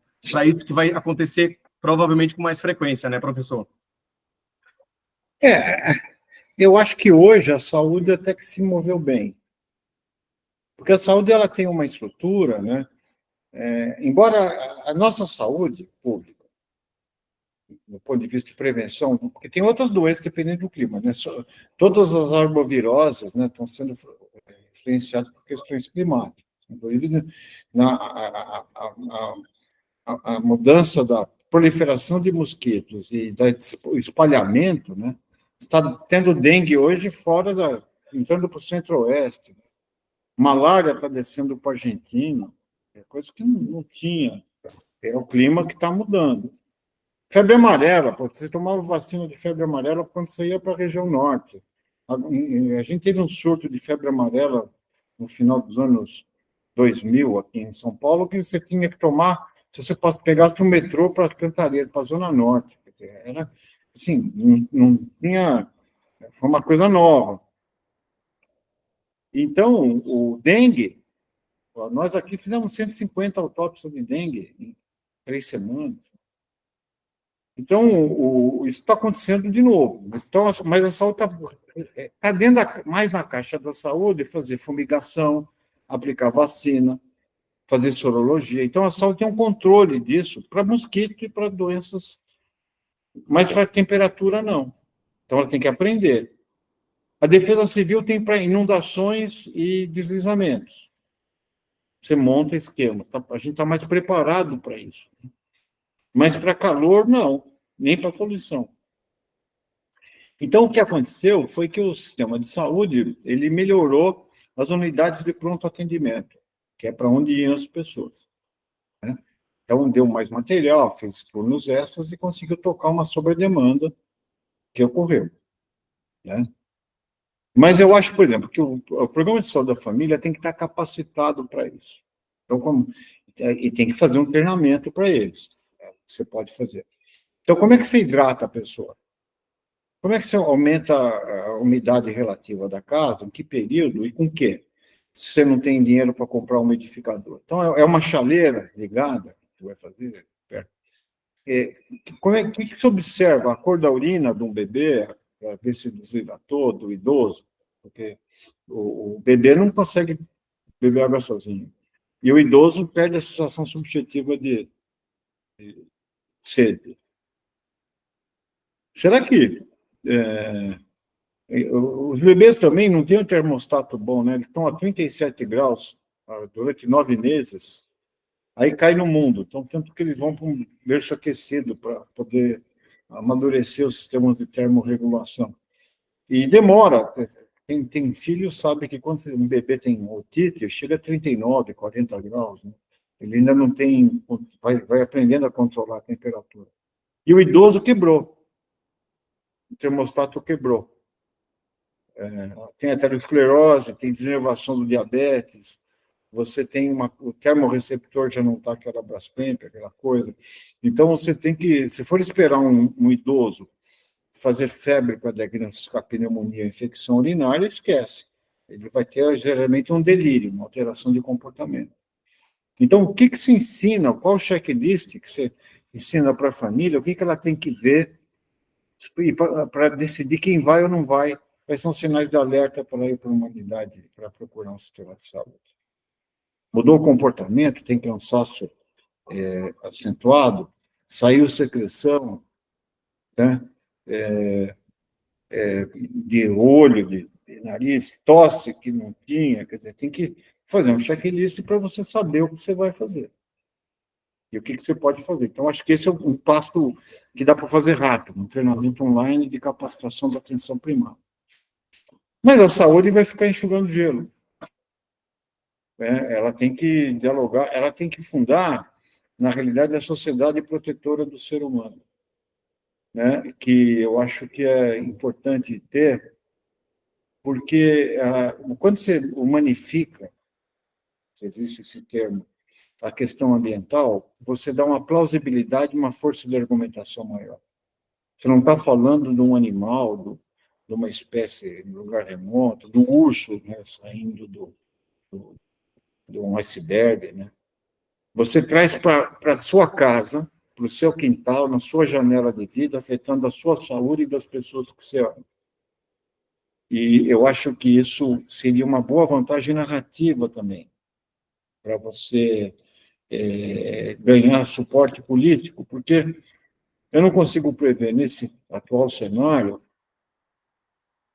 isso que vai acontecer provavelmente com mais frequência, né, professor? Eu acho que hoje a saúde até que se moveu bem. Porque a saúde ela tem uma estrutura, né? Embora a nossa saúde pública, do ponto de vista de prevenção, porque tem outras doenças dependendo do clima, né? Todas as arboviroses, né, estão sendo influenciadas por questões climáticas. Inclusive, a mudança da proliferação de mosquitos e do espalhamento, né? Está tendo dengue hoje entrando para o centro-oeste. Malária está descendo para a Argentina, coisa que não tinha. É o clima que está mudando. Febre amarela, você tomava vacina de febre amarela quando você ia para a região norte. A gente teve um surto de febre amarela no final dos anos 2000, aqui em São Paulo, que você tinha que tomar, se você pegasse o metrô para Cantareira, para a Zona Norte. Era, assim, não tinha... Foi uma coisa nova. Então, o dengue, nós aqui fizemos 150 autópsias de dengue em 3 semanas. Então, isso está acontecendo de novo. Então, mas a saúde está mais na caixa da saúde, fazer fumigação, aplicar vacina, fazer sorologia. Então, a saúde tem um controle disso para mosquito e para doenças, mas para temperatura, não. Então, ela tem que aprender. A Defesa Civil tem para inundações e deslizamentos. Você monta esquemas. A gente está mais preparado para isso. Mas para calor, não. Nem para poluição. Então, o que aconteceu foi que o sistema de saúde ele melhorou as unidades de pronto atendimento, que é para onde iam as pessoas. Né? Então, deu mais material, fez turnos extras e conseguiu tocar uma sobredemanda que ocorreu, né? Mas eu acho, por exemplo, que o programa de saúde da família tem que estar capacitado para isso. Então, e tem que fazer um treinamento para eles. Você pode fazer. Então, como é que você hidrata a pessoa? Como é que você aumenta a umidade relativa da casa? Em que período e com quê? Se você não tem dinheiro para comprar um umidificador. Então, é uma chaleira ligada que você vai fazer. Como é que você observa a cor da urina de um bebê, para ver se desidratou, do idoso? Porque o bebê não consegue beber água sozinho. E o idoso perde a sensação subjetiva de sede. Será que os bebês também não têm um termostato bom, né? Eles estão a 37 graus durante 9 meses, aí cai no mundo. Então, tanto que eles vão para um berço aquecido para poder amadurecer os sistemas de termorregulação. E demora. Quem tem filho sabe que quando um bebê tem otite, chega a 39, 40 graus. Né? Ele ainda não tem... Vai aprendendo a controlar a temperatura. E o idoso quebrou. O termostato quebrou. Tem aterosclerose, tem desinervação do diabetes, você tem o termorreceptor já não está aquela Brastemp, aquela coisa. Então, você tem que, se for esperar um idoso fazer febre para diagnosticar pneumonia, infecção urinária, esquece. Ele vai ter, geralmente, um delírio, uma alteração de comportamento. Então, o que se ensina, qual checklist que você ensina para a família, o que ela tem que ver para decidir quem vai ou não vai, quais são os sinais de alerta para ir para uma unidade, para procurar um sistema de saúde. Mudou o comportamento, tem cansaço acentuado, saiu secreção, né? De olho, de nariz, tosse que não tinha, quer dizer, tem que fazer um checklist para você saber o que você vai fazer e o que você pode fazer. Então, acho que esse é um passo que dá para fazer rápido, um treinamento online de capacitação da atenção primária. Mas a saúde vai ficar enxugando gelo. Ela tem que dialogar, ela tem que fundar, na realidade, a sociedade protetora do ser humano, né? Que eu acho que é importante ter, porque quando você humanifica, se existe esse termo, a questão ambiental, você dá uma plausibilidade, uma força de argumentação maior. Você não está falando de um animal, de uma espécie em lugar remoto, de um urso, né, saindo de um iceberg, né? Você traz para a sua casa, para o seu quintal, na sua janela de vida, afetando a sua saúde e das pessoas que você ama. E eu acho que isso seria uma boa vantagem narrativa também, para você ganhar suporte político, porque eu não consigo prever, nesse atual cenário,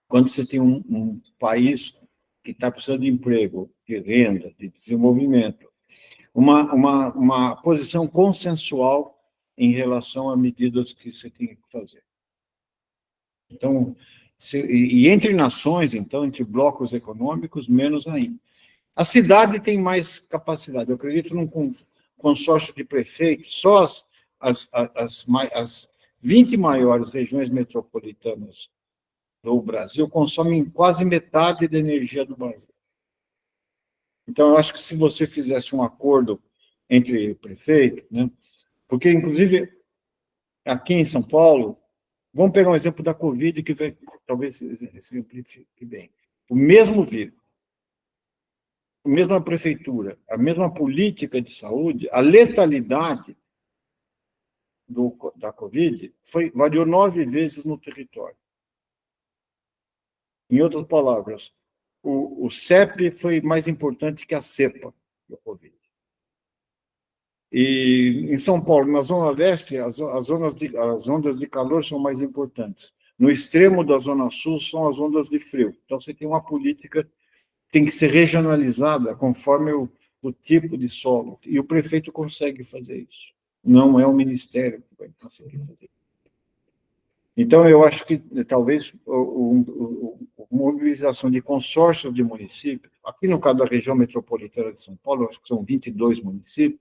quando você tem um país que está precisando de emprego, de renda, de desenvolvimento, uma posição consensual em relação a medidas que você tem que fazer. Então, e entre nações, então, entre blocos econômicos, menos ainda. A cidade tem mais capacidade. Eu acredito num consórcio de prefeitos, só as 20 maiores regiões metropolitanas do Brasil consomem quase metade da energia do Brasil. Então, eu acho que se você fizesse um acordo entre prefeitos, né, porque, inclusive, aqui em São Paulo, vamos pegar um exemplo da Covid, que talvez exemplifique bem. O mesmo vírus, a mesma prefeitura, a mesma política de saúde, a letalidade da Covid variou 9 vezes no território. Em outras palavras, o CEP foi mais importante que a cepa da Covid. E em São Paulo, na Zona Leste, as ondas de calor são mais importantes. No extremo da Zona Sul são as ondas de frio. Então, você tem uma política que tem que ser regionalizada conforme o tipo de solo. E o prefeito consegue fazer isso. Não é o ministério que vai conseguir fazer isso. Então, eu acho que talvez a mobilização de consórcios de municípios, aqui no caso da região metropolitana de São Paulo, acho que são 22 municípios,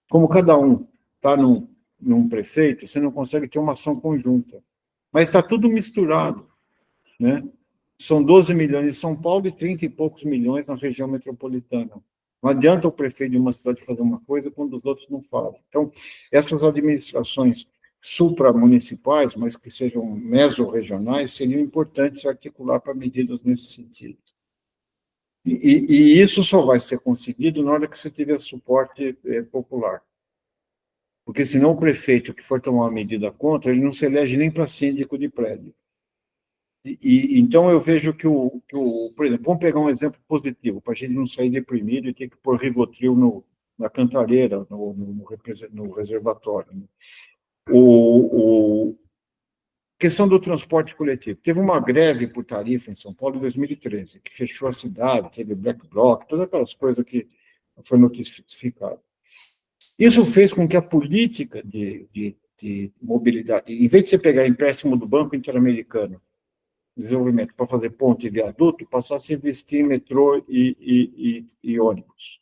como cada um está num prefeito, você não consegue ter uma ação conjunta. mas está tudo misturado, né? São 12 milhões em São Paulo e 30 e poucos milhões na região metropolitana. Não adianta o prefeito de uma cidade fazer uma coisa quando os outros não fazem. Então, essas administrações supramunicipais, mas que sejam mesorregionais, seriam importantes articular para medidas nesse sentido. E isso só vai ser conseguido na hora que você tiver suporte popular. Porque senão o prefeito que for tomar uma medida contra, ele não se elege nem para síndico de prédio. Então eu vejo que por exemplo, vamos pegar um exemplo positivo, para a gente não sair deprimido e ter que pôr Rivotril na cantareira, no reservatório. Né? Questão do transporte coletivo. Teve uma greve por tarifa em São Paulo em 2013, que fechou a cidade, teve black bloc, todas aquelas coisas que foi notificado. Isso fez com que a política de mobilidade, em vez de você pegar empréstimo do Banco Interamericano, desenvolvimento para fazer ponte e viaduto, passasse a investir em metrô e ônibus,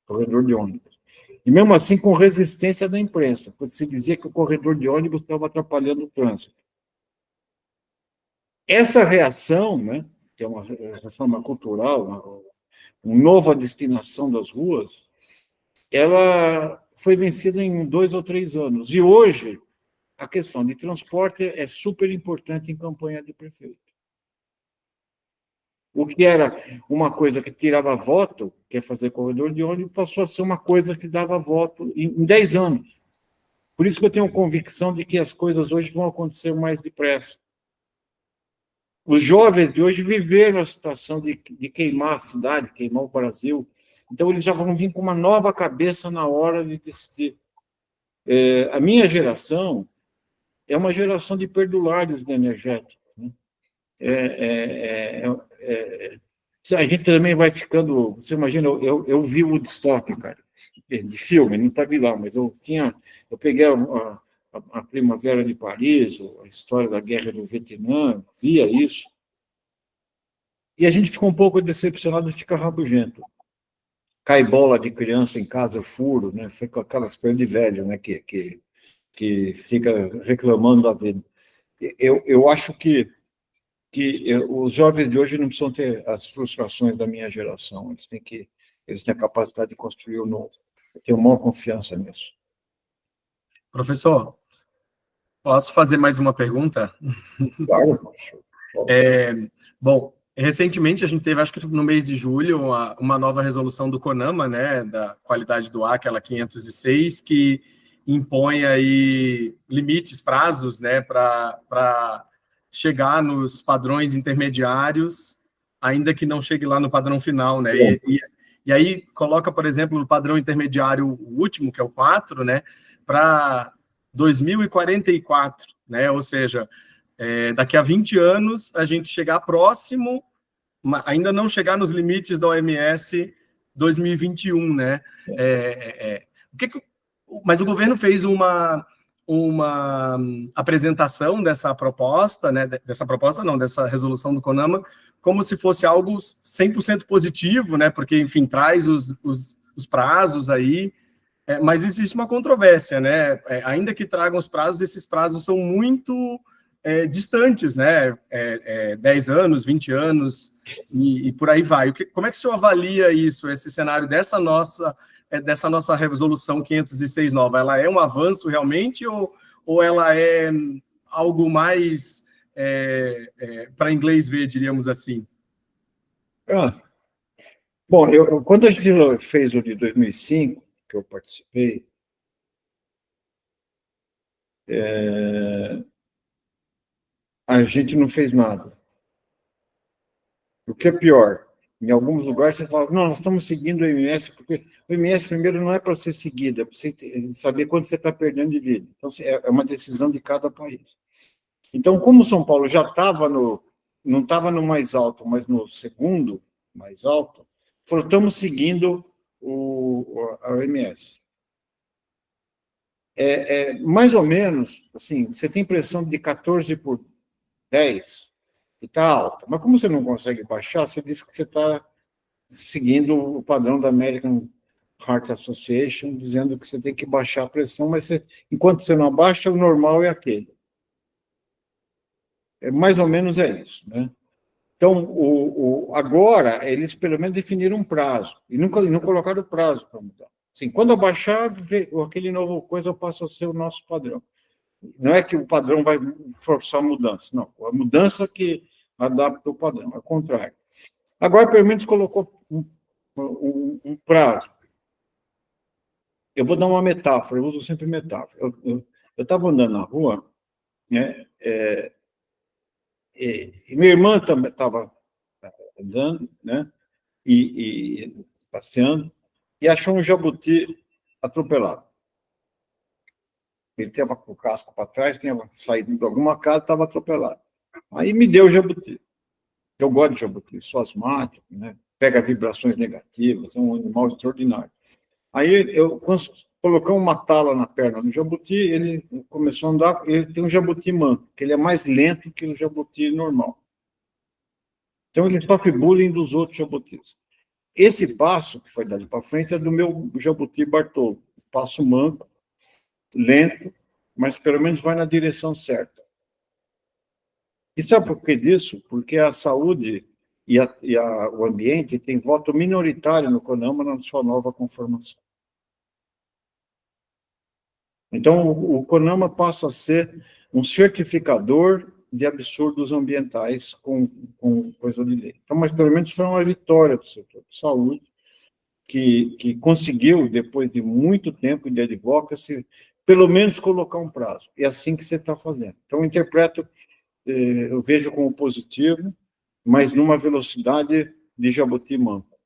corredor de ônibus. E mesmo assim com resistência da imprensa, porque se dizia que o corredor de ônibus estava atrapalhando o trânsito. Essa reação, né, que é uma reforma cultural, uma nova destinação das ruas, ela foi vencida em 2 ou 3 anos. E hoje, a questão de transporte é super importante em campanha de prefeito. O que era uma coisa que tirava voto, que é fazer corredor de ônibus, passou a ser uma coisa que dava voto em 10 anos. Por isso que eu tenho convicção de que as coisas hoje vão acontecer mais depressa. Os jovens de hoje viveram a situação de queimar a cidade, queimar o Brasil. Então, eles já vão vir com uma nova cabeça na hora de decidir. A minha geração é uma geração de perdulários energéticos. Né? A gente também vai ficando... Você imagina, eu vi o Woodstock, cara, de filme, não estava lá, mas eu peguei a Primavera de Paris, a história da Guerra do Vietnã, via isso. E a gente ficou um pouco decepcionado de ficar rabugento. Cai bola de criança em casa, furo, né? Fica aquelas coisas de velho, né? Que fica reclamando da vida. Eu acho que os jovens de hoje não precisam ter as frustrações da minha geração. Eles têm a capacidade de construir o novo. Eu tenho maior confiança nisso. Professor, posso fazer mais uma pergunta? Claro, professor. Bom, recentemente a gente teve, acho que no mês de julho, uma nova resolução do CONAMA, né, da qualidade do ar, aquela 506, que impõe aí limites, prazos, né, para chegar nos padrões intermediários, ainda que não chegue lá no padrão final, né, e aí coloca, por exemplo, no padrão intermediário o último, que é o 4, né, para 2044, né, ou seja, daqui a 20 anos a gente chegar próximo, ainda não chegar nos limites da OMS 2021, né? Mas o governo fez uma apresentação dessa proposta, né? Dessa resolução do CONAMA, como se fosse algo 100% positivo, né? Porque, enfim, traz os prazos aí, mas existe uma controvérsia, né? Ainda que tragam os prazos, esses prazos são muito distantes, né? 10 anos, 20 anos, e por aí vai. Como é que o senhor avalia isso, esse cenário dessa nossa resolução 506 nova? Ela é um avanço realmente ou ela é algo mais para inglês ver, diríamos assim? Bom, quando a gente fez o de 2005, que eu participei, a gente não fez nada. O que é pior, em alguns lugares você fala, não, nós estamos seguindo o OMS, porque o OMS, primeiro, não é para ser seguido, é para você saber quanto você está perdendo de vida. Então, é uma decisão de cada país. Então, como São Paulo já estava não estava no mais alto, mas no segundo mais alto, falou, estamos seguindo a OMS. Mais ou menos, assim, você tem pressão de 14 por 10, e está alta. Mas como você não consegue baixar, você diz que você está seguindo o padrão da American Heart Association, dizendo que você tem que baixar a pressão, mas enquanto você não abaixa, o normal é aquele. Mais ou menos é isso, né? Então, agora, eles pelo menos definiram um prazo, e não colocaram prazo para mudar. Assim, quando abaixar, aquele novo coisa passa a ser o nosso padrão. Não é que o padrão vai forçar a mudança, não. A mudança que adapta o padrão, é o contrário. Agora, pelo menos, colocou um prazo. Eu vou dar uma metáfora, eu uso sempre metáfora. Eu estava andando na rua, né, e minha irmã também estava andando, né, e passeando, e achou um jabuti atropelado. Ele estava com o casco para trás, tinha saído de alguma casa, estava atropelado. Aí me deu o jabuti. Eu gosto de jabuti, sou asmático, né? Pega vibrações negativas, é um animal extraordinário. Aí eu colocamos uma tala na perna do jabuti, ele começou a andar, ele tem um jabuti manco, que ele é mais lento que o jabuti normal. Então ele sofre bullying dos outros jabutis. Esse passo que foi dado para frente é do meu jabuti Bartolo, passo manco, lento, mas pelo menos vai na direção certa. E sabe por que disso? Porque a saúde e o ambiente têm voto minoritário no CONAMA na sua nova conformação. Então, o CONAMA passa a ser um certificador de absurdos ambientais com coisa de lei. Então, mas pelo menos foi uma vitória do setor de saúde, que conseguiu, depois de muito tempo de advocacy, pelo menos colocar um prazo. É assim que você está fazendo. Então, eu vejo como positivo, mas numa velocidade de jabuti manco.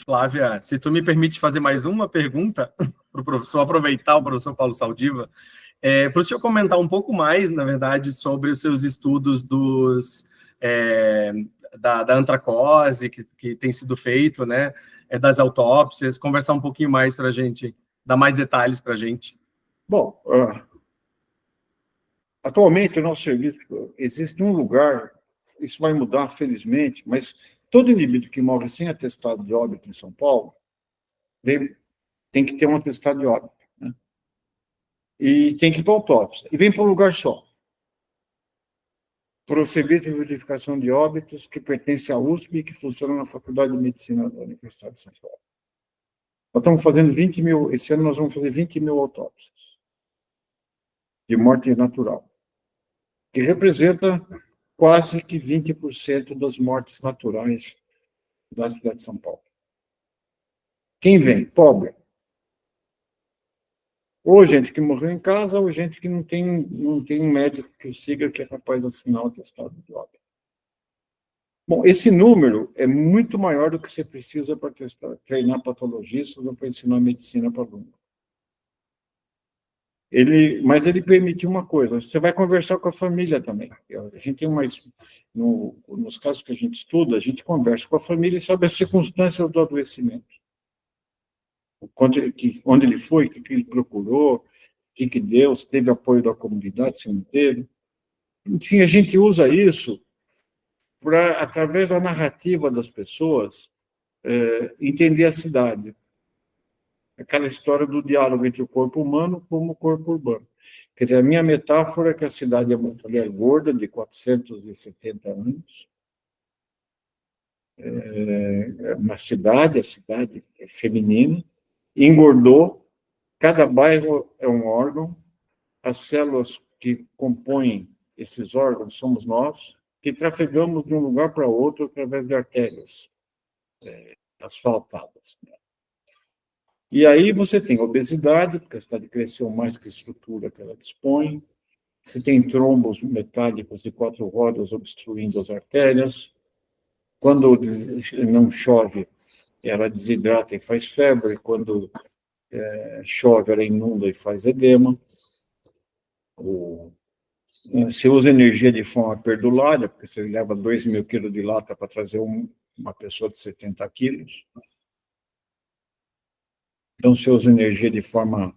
Flávia, se tu me permite fazer mais uma pergunta para o professor, aproveitar o professor Paulo Saldiva, para o senhor comentar um pouco mais, na verdade, sobre os seus estudos da antracose que tem sido feito, né, das autópsias, conversar um pouquinho mais para a gente, dar mais detalhes para a gente. Bom, atualmente, no nosso serviço, existe um lugar, isso vai mudar, felizmente, mas todo indivíduo que morre sem atestado de óbito em São Paulo tem que ter um atestado de óbito, né? E tem que ir para autópsia. E vem para um lugar só. Para o Serviço de Verificação de Óbitos, que pertence à USP e que funciona na Faculdade de Medicina da Universidade de São Paulo. Nós estamos fazendo 20 mil, esse ano nós vamos fazer 20 mil autópsias de morte natural, que representa quase que 20% das mortes naturais da cidade de São Paulo. Quem vem? Pobre. Ou gente que morreu em casa, ou gente que não tem um médico que o siga, que é capaz de assinar o atestado de óbito. Bom, esse número é muito maior do que você precisa para treinar patologistas ou para ensinar medicina para aluno. Mas ele permite uma coisa, você vai conversar com a família também. A gente tem nos casos que a gente estuda, a gente conversa com a família e sabe as circunstâncias do adoecimento. Onde ele foi, o que ele procurou, o que deu, se teve apoio da comunidade, se não teve. Enfim, a gente usa isso para, através da narrativa das pessoas, entender a cidade. Aquela história do diálogo entre o corpo humano como o corpo urbano. Quer dizer, a minha metáfora é que a cidade é uma mulher gorda, de 470 anos, a cidade é feminina, engordou, cada bairro é um órgão, as células que compõem esses órgãos somos nós, que trafegamos de um lugar para outro através de artérias asfaltadas. E aí você tem obesidade, porque a cidade cresceu mais que a estrutura que ela dispõe, você tem trombos metálicos de 4 rodas obstruindo as artérias, quando não chove, ela desidrata e faz febre, quando chove, ela inunda e faz edema. Você usa energia de forma perdulária, porque você leva 2.000 quilos de lata para trazer uma pessoa de 70 quilos. Então, você usa energia de forma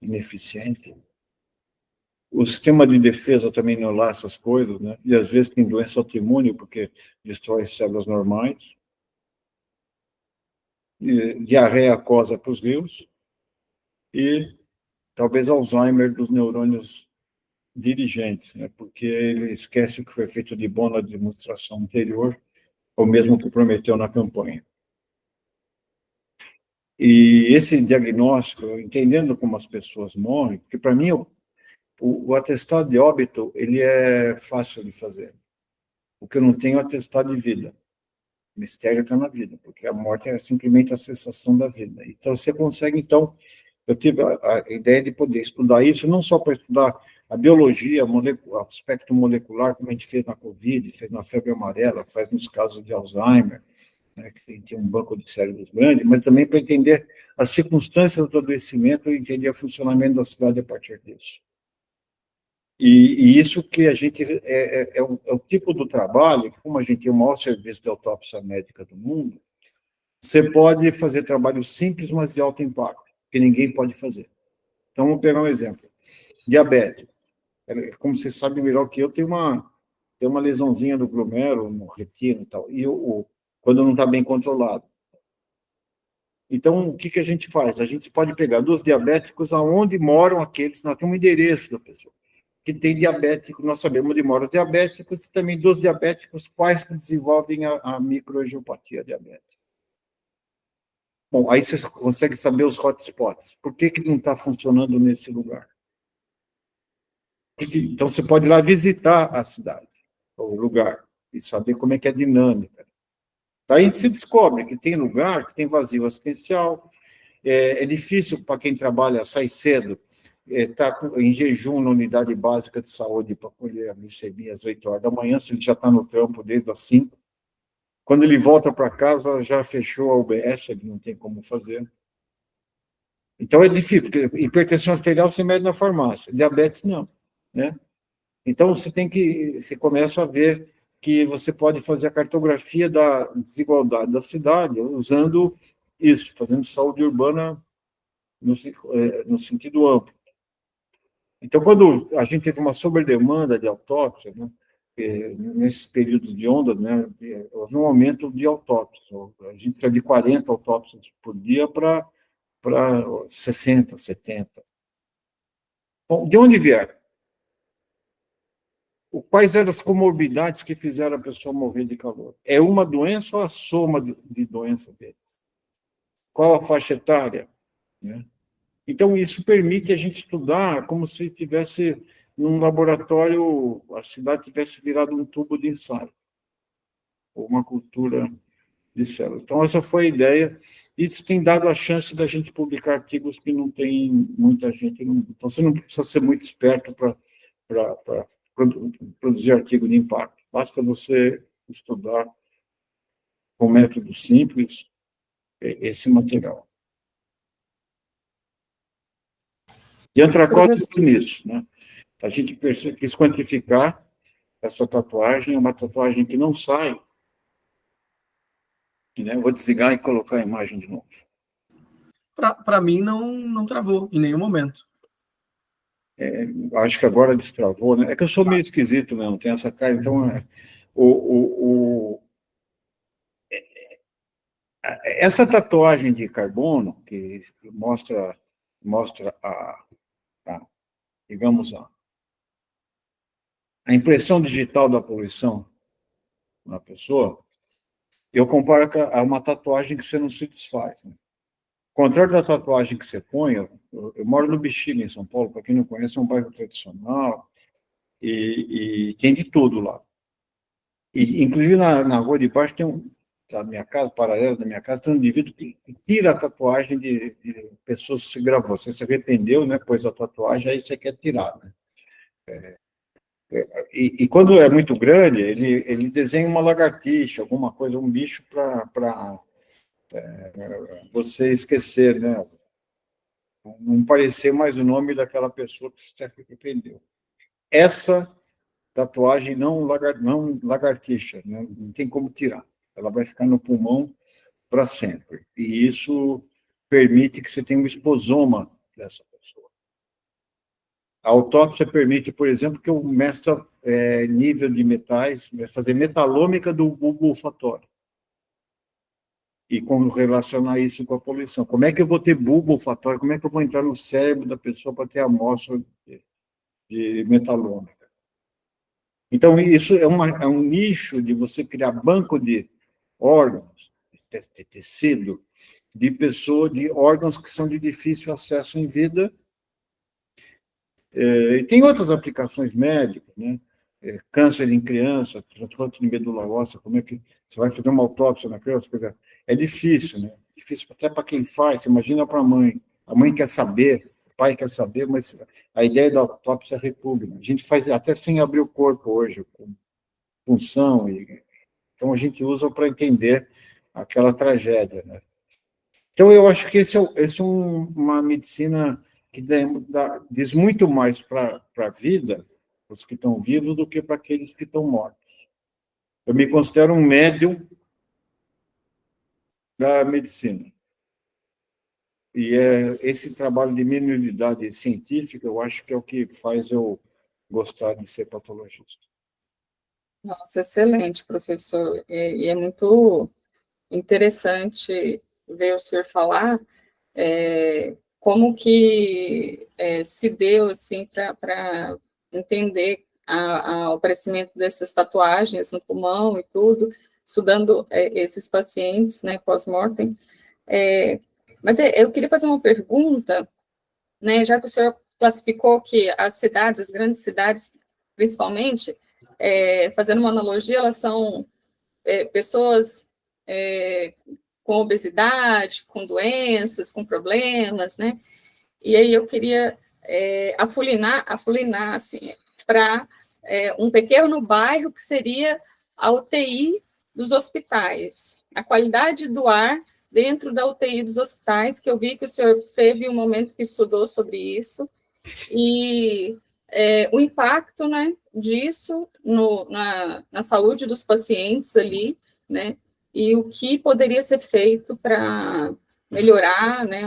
ineficiente. O sistema de defesa também não laça essas coisas, né? E às vezes tem doença autoimune, porque destrói células normais. Diarreia aquosa para os rios. E talvez Alzheimer dos neurônios dirigentes, né? Porque ele esquece o que foi feito de bom na demonstração anterior, ou mesmo o que prometeu na campanha. E esse diagnóstico, entendendo como as pessoas morrem, porque para mim o atestado de óbito ele é fácil de fazer. O que eu não tenho é o atestado de vida. O mistério está na vida, porque a morte é simplesmente a cessação da vida. Então você consegue, então, eu tive a ideia de poder estudar isso, não só para estudar a biologia, o aspecto molecular, como a gente fez na Covid, fez na febre amarela, faz nos casos de Alzheimer, né, que tem um banco de cérebros grande, mas também para entender as circunstâncias do adoecimento e entender o funcionamento da cidade a partir disso. E isso que a gente é o tipo do trabalho, que como a gente tem o maior serviço de autópsia médica do mundo, você pode fazer trabalho simples, mas de alto impacto, que ninguém pode fazer. Então, vamos pegar um exemplo. Diabetes. Como vocês sabem melhor que eu, tem uma lesãozinha do glomérulo, no retino e tal, e quando não está bem controlado. Então, o que a gente faz? A gente pode pegar dos diabéticos aonde moram aqueles, nós temos um endereço da pessoa, que tem diabético, nós sabemos onde moram os diabéticos, e também dos diabéticos, quais que desenvolvem a microangiopatia diabética. Bom, aí você consegue saber os hotspots. Por que não está funcionando nesse lugar? Então, você pode ir lá visitar a cidade, o lugar, e saber como é que é a dinâmica. Daí se descobre que tem lugar que tem vazio assistencial, é difícil para quem trabalha, sai cedo, está em jejum na unidade básica de saúde para colher a glicemia às 8 horas da manhã, se ele já está no trampo desde as 5. Quando ele volta para casa, já fechou a UBS, ele não tem como fazer. Então, é difícil, porque hipertensão arterial você mede na farmácia, diabetes não, né? Então, você começa a ver que você pode fazer a cartografia da desigualdade da cidade usando isso, fazendo saúde urbana no sentido amplo. Então, quando a gente teve uma sobredemanda de autópsia, né, nesses períodos de onda, né, houve um aumento de autópsias. A gente foi de 40 autópsias por dia para 60, 70. Bom, de onde vieram? Quais eram as comorbidades que fizeram a pessoa morrer de calor? É uma doença ou a soma de doenças deles? Qual a faixa etária? Né? Então, isso permite a gente estudar como se tivesse num laboratório, a cidade tivesse virado um tubo de ensaio, ou uma cultura de células. Então, essa foi a ideia. Isso tem dado a chance da gente publicar artigos que não tem muita gente. Então, você não precisa ser muito esperto para produzir artigo de impacto. Basta você estudar com método simples esse material. E antracose é nisso, né? A gente quis quantificar essa tatuagem, é uma tatuagem que não sai. Né? Eu vou desligar e colocar a imagem de novo. Para mim, não travou em nenhum momento. Acho que agora destravou, né? É que eu sou meio esquisito mesmo, tem essa cara, então... Essa tatuagem de carbono, que mostra digamos, a impressão digital da poluição na pessoa, eu comparo a uma tatuagem que você não se desfaz. Né? Ao contrário da tatuagem que você põe, eu moro no Bexiga, em São Paulo, para quem não conhece, é um bairro tradicional, e tem de tudo lá. E, inclusive, na rua de baixo tem da minha casa, paralelo da minha casa, tem um indivíduo que tira a tatuagem de pessoas que se gravou. Você se arrependeu, né? Pôs a tatuagem, aí você quer tirar, né? E quando é muito grande, ele desenha uma lagartixa, alguma coisa, um bicho para você esquecer, né? Não parecer mais o nome daquela pessoa que você se arrependeu. Essa tatuagem não lagartixa, né? Não tem como tirar. Ela vai ficar no pulmão para sempre. E isso permite que você tenha um esposoma dessa pessoa. A autópsia permite, por exemplo, que eu meça nível de metais, fazer metalômica do bulbo olfatório. E como relacionar isso com a poluição. Como é que eu vou ter bulbo olfatório? Como é que eu vou entrar no cérebro da pessoa para ter amostra? de metalônica. Então, isso é um nicho de você criar banco de órgãos, de tecido, de órgãos que são de difícil acesso em vida. E tem outras aplicações médicas, né? Câncer em criança, transplante de medula óssea, como é que você vai fazer uma autópsia na criança? É difícil, né? Difícil até para quem faz, imagina para a mãe. A mãe quer saber, o pai quer saber, mas a ideia da autópsia é república. A gente faz até sem abrir o corpo hoje, com punção, então a gente usa para entender aquela tragédia, né? Então eu acho que esse é uma medicina que diz muito mais para a vida, os que estão vivos, do que para aqueles que estão mortos. Eu me considero um médium da medicina. E esse trabalho de minoridade científica, eu acho que é o que faz eu gostar de ser patologista. Nossa, excelente, professor. E é muito interessante ver o senhor falar como que se deu, assim, para entender o aparecimento dessas tatuagens no pulmão e tudo, estudando esses pacientes, né, pós-mortem. Mas eu queria fazer uma pergunta, né, já que o senhor classificou que as cidades, as grandes cidades, principalmente, fazendo uma analogia, elas são pessoas com obesidade, com doenças, com problemas, né? E aí eu queria afulinar assim, para um pequeno bairro que seria a UTI dos hospitais, a qualidade do ar dentro da UTI dos hospitais, que eu vi que o senhor teve um momento que estudou sobre isso, e o impacto, né, disso na saúde dos pacientes ali, né, e o que poderia ser feito para melhorar, né,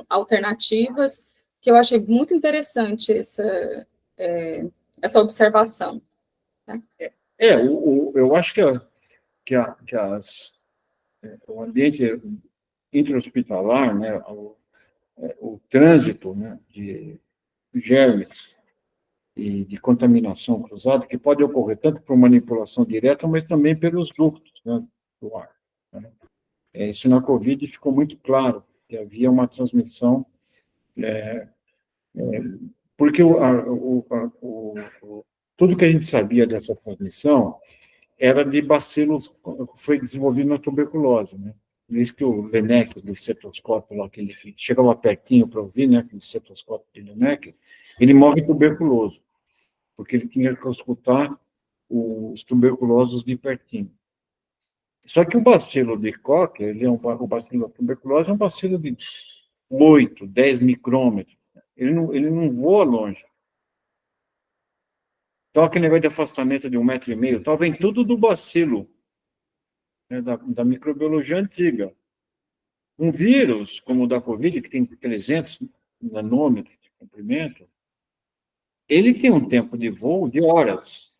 alternativas, que eu achei muito interessante essa observação. Né? Eu acho que o ambiente intra-hospitalar, né, o trânsito, né, de germes e de contaminação cruzada, que pode ocorrer tanto por manipulação direta, mas também pelos ductos, né, do ar. Né? Isso na Covid ficou muito claro, que havia uma transmissão, porque tudo que a gente sabia dessa transmissão era de bacilos, foi desenvolvido na tuberculose, né? Por isso que o Lenec, do estetoscópio lá, que ele chegava pertinho para ouvir, né, aquele estetoscópio de Lenec, ele morre tuberculoso, porque ele tinha que escutar os tuberculosos de pertinho. Só que o bacilo de Koch, o bacilo da tuberculose é um bacilo de 8, 10 micrômetros. Ele não voa longe. Então, aquele negócio de afastamento de 1,5 metro, tal, vem tudo do bacilo, né, da microbiologia antiga. Um vírus, como o da Covid, que tem 300 nanômetros de comprimento, ele tem um tempo de voo de horas.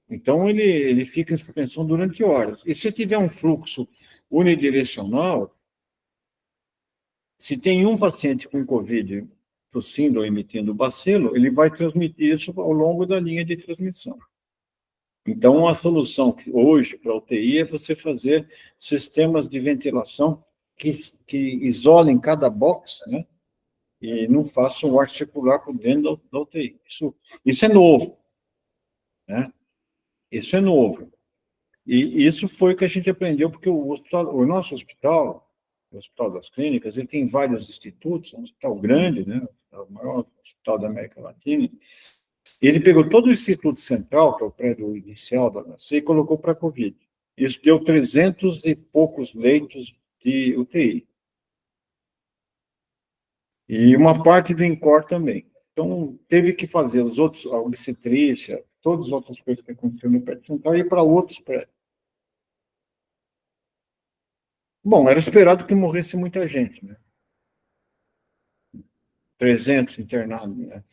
Então, ele fica em suspensão durante horas. E se tiver um fluxo unidirecional, se tem um paciente com Covid tossindo ou emitindo bacilo, ele vai transmitir isso ao longo da linha de transmissão. Então, a solução hoje para a UTI é você fazer sistemas de ventilação que isolem cada box, né, e não façam o ar circular por dentro da UTI. Isso é novo, né? Isso é novo. E isso foi o que a gente aprendeu, porque o nosso hospital, o Hospital das Clínicas, ele tem vários institutos, é um hospital grande, né, o maior hospital da América Latina. Ele pegou todo o Instituto Central, que é o prédio inicial da ANAC, e colocou para a Covid. Isso deu 300 e poucos leitos de UTI. E uma parte do INCOR também. Então, teve que fazer os outros, a obstetrícia, todas as outras coisas que aconteceram no prédio central, e ir para outros prédios. Bom, era esperado que morresse muita gente, né? 300 internados, né?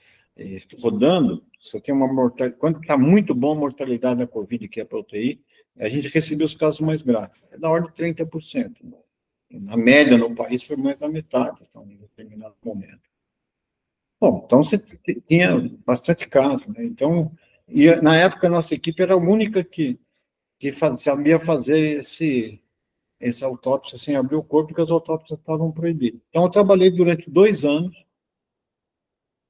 Rodando, você tem uma mortalidade. Quando está muito bom a mortalidade da Covid, que é para UTI, a gente recebeu os casos mais graves. É da ordem de 30%. Na média, no país, foi mais da metade, então, em determinado momento. Bom, então você tinha bastante caso, né? Então, e na época a nossa equipe era a única que sabia fazer essa autópsia sem abrir o corpo, porque as autópsias estavam proibidas. Então, eu trabalhei durante 2 anos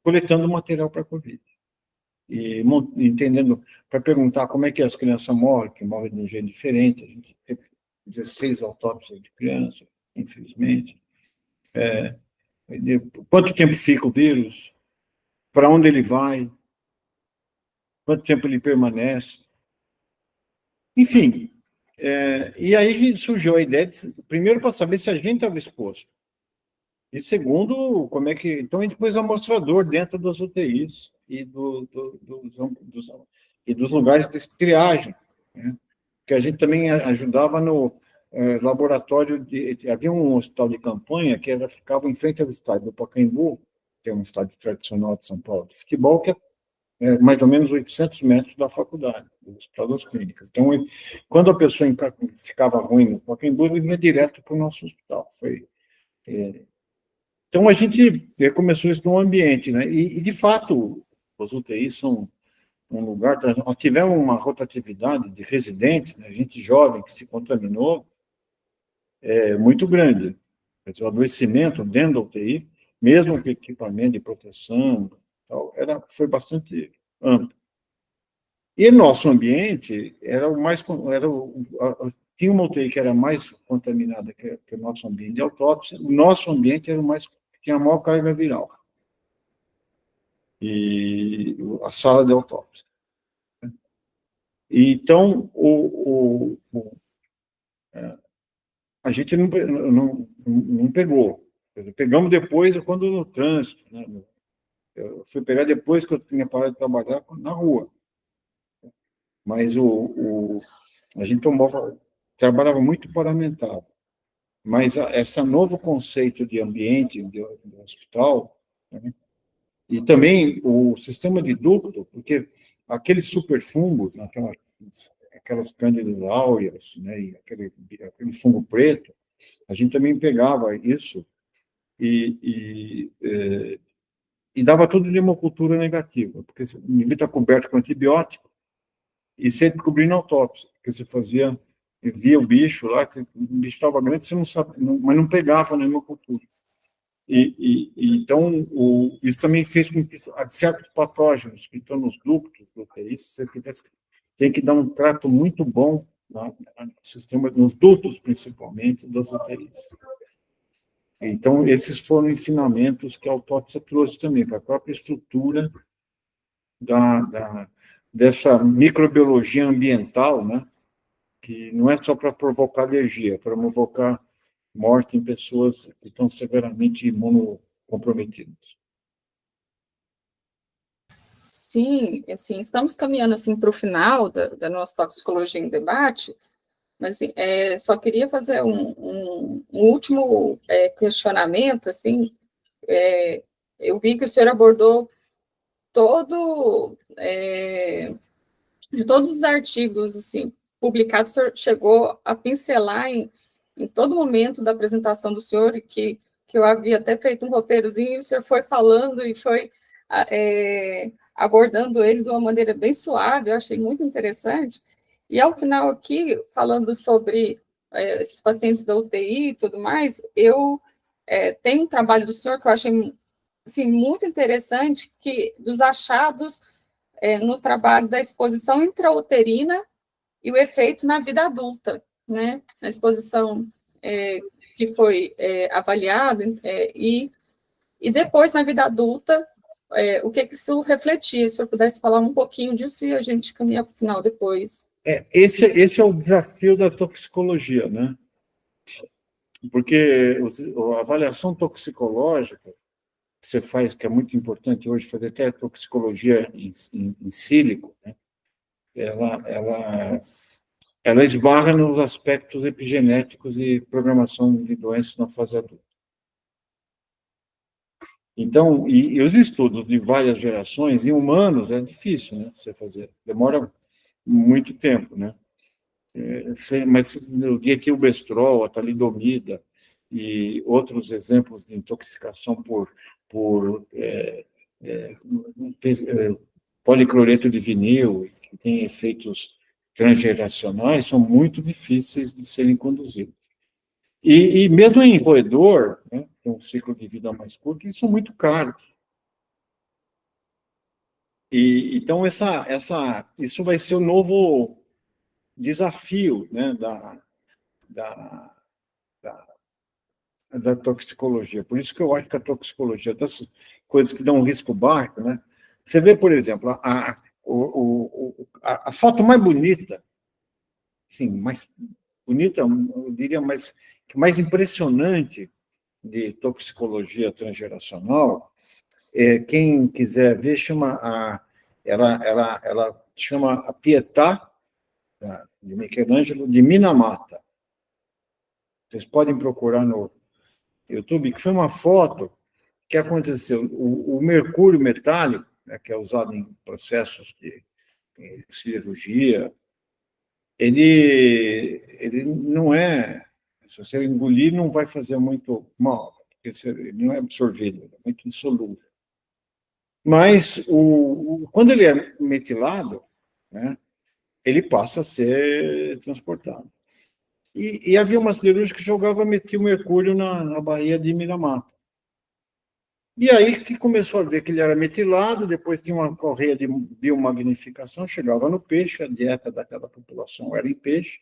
coletando material para a Covid. E entendendo, para perguntar como é que as crianças morrem, que morrem de um jeito diferente. A gente teve 16 autópsias de criança, infelizmente. Quanto tempo fica o vírus? Para onde ele vai? Quanto tempo ele permanece? Enfim, e aí surgiu a ideia, primeiro, para saber se a gente estava exposto. E segundo, como é que... Então, a gente pôs amostrador dentro das UTIs e dos lugares de triagem, né? Que a gente também ajudava no laboratório Havia um hospital de campanha que ficava em frente ao estádio do Pacaembu, que é um estádio tradicional de São Paulo, de futebol, que é mais ou menos 800 metros da faculdade, do Hospital das Clínicas. Então, quando a pessoa ficava ruim no Pacaembu, ele vinha direto para o nosso hospital. Então, a gente começou isso no ambiente, né? E, de fato, os UTIs são um lugar... Nós tivemos uma rotatividade de residentes, né, gente jovem que se contaminou, muito grande. O adoecimento dentro da UTI, mesmo com equipamento de proteção, tal, foi bastante amplo. E nosso ambiente era o mais... tinha uma UTI que era mais contaminada que o nosso ambiente de autópsia, o nosso ambiente era o mais... tinha a maior carga viral. E a sala de autópsia. Então, a gente não pegou. Pegamos depois, quando no trânsito, né? Eu fui pegar depois que eu tinha parado de trabalhar na rua. Mas a gente trabalhava muito paramentado. Mas esse novo conceito de ambiente do hospital, né? E também o sistema de ducto, porque aqueles superfungos, aquelas cândidas áureas, né, e aquele fungo preto, a gente também pegava isso e dava tudo de hemocultura negativa, porque ninguém está coberto com antibiótico, e sem descobrir na autópsia, porque você via o bicho lá, o bicho estava grande, você não sabe, mas não pegava na hemocultura. Então, isso também fez com que certos patógenos que estão nos ductos do UTI, você tem que dar um trato muito bom no sistema, nos ductos, principalmente, das UTIs. Então, esses foram ensinamentos que a autópsia trouxe também para a própria estrutura dessa microbiologia ambiental, né? Que não é só para provocar alergia, é para provocar morte em pessoas que estão severamente imunocomprometidas. Sim, assim, estamos caminhando assim, para o final da nossa toxicologia em debate, mas assim, só queria fazer um último questionamento. Assim, eu vi que o senhor abordou de todos os artigos assim, publicados, o senhor chegou a pincelar em todo momento da apresentação do senhor, que eu havia até feito um roteirozinho, e o senhor foi falando e foi abordando ele de uma maneira bem suave, eu achei muito interessante. E, ao final aqui, falando sobre esses pacientes da UTI e tudo mais, eu tenho um trabalho do senhor que eu achei assim, muito interessante, dos achados no trabalho da exposição intrauterina e o efeito na vida adulta, né? Na exposição que foi avaliada, e depois, na vida adulta, o que isso refletia. Se o senhor pudesse falar um pouquinho disso e a gente caminha para o final depois. Esse é o desafio da toxicologia, né? Porque a avaliação toxicológica que você faz, que é muito importante hoje, fazer até toxicologia em sílico, né? Ela esbarra nos aspectos epigenéticos e programação de doenças na fase adulta. Então, e os estudos de várias gerações, em humanos, é difícil, né, você fazer, demora muito tempo, né? Mas no dia que o bestrol, a talidomida e outros exemplos de intoxicação por policloreto de vinil, que tem efeitos transgeracionais, são muito difíceis de serem conduzidos. E mesmo em roedor, né, tem um ciclo de vida mais curto, eles são muito caros. Então, isso vai ser o novo desafio, né, da toxicologia. Por isso que eu acho que a toxicologia, dessas coisas que dão um risco baixo, né? Você vê, por exemplo, a foto mais bonita, sim, mais bonita, eu diria mais impressionante de toxicologia transgeracional, quem quiser ver, ela chama a Pietà, de Michelangelo, de Minamata. Vocês podem procurar no YouTube, que foi uma foto que aconteceu. O mercúrio metálico, né, que é usado em processos de cirurgia, ele não é, se você engolir, não vai fazer muito mal, porque ele não é absorvido, é muito insolúvel. Mas, quando ele é metilado, né, ele passa a ser transportado. E havia umas cirurgias que jogavam metilmercúrio na baía de Minamata. E aí que começou a ver que ele era metilado, depois tinha uma correia de biomagnificação, chegava no peixe, a dieta daquela população era em peixe.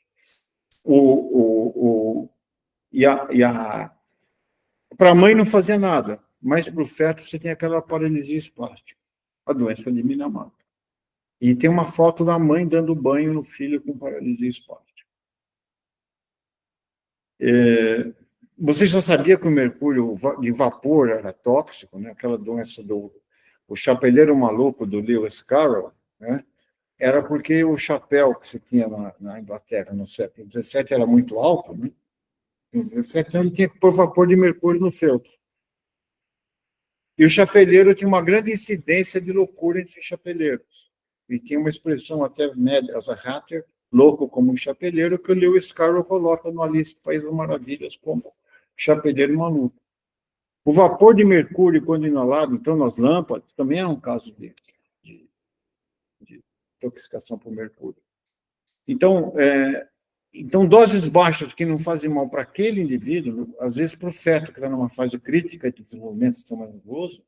Para a mãe não fazia nada, mas para o feto você tem aquela paralisia espástica, a doença de Minamata. E tem uma foto da mãe dando banho no filho com paralisia espástica. Você já sabia que o mercúrio de vapor era tóxico, né? Aquela doença o chapeleiro maluco do Lewis Carroll, né? Era porque o chapéu que você tinha na Inglaterra no século XVII era muito alto, né? Em 17 anos ele tinha que pôr vapor de mercúrio no feltro. E o chapeleiro tinha uma grande incidência de loucura entre os chapeleiros. E tinha uma expressão até média, as a hatter, louco como um chapeleiro, que o Lewis Carroll coloca na lista de Países Maravilhas como chapeleiro maluco. O vapor de mercúrio, quando inalado, então, nas lâmpadas, também é um caso de intoxicação por mercúrio. Então, doses baixas que não fazem mal para aquele indivíduo, às vezes para o feto, que está numa fase crítica de desenvolvimento do sistema nervoso,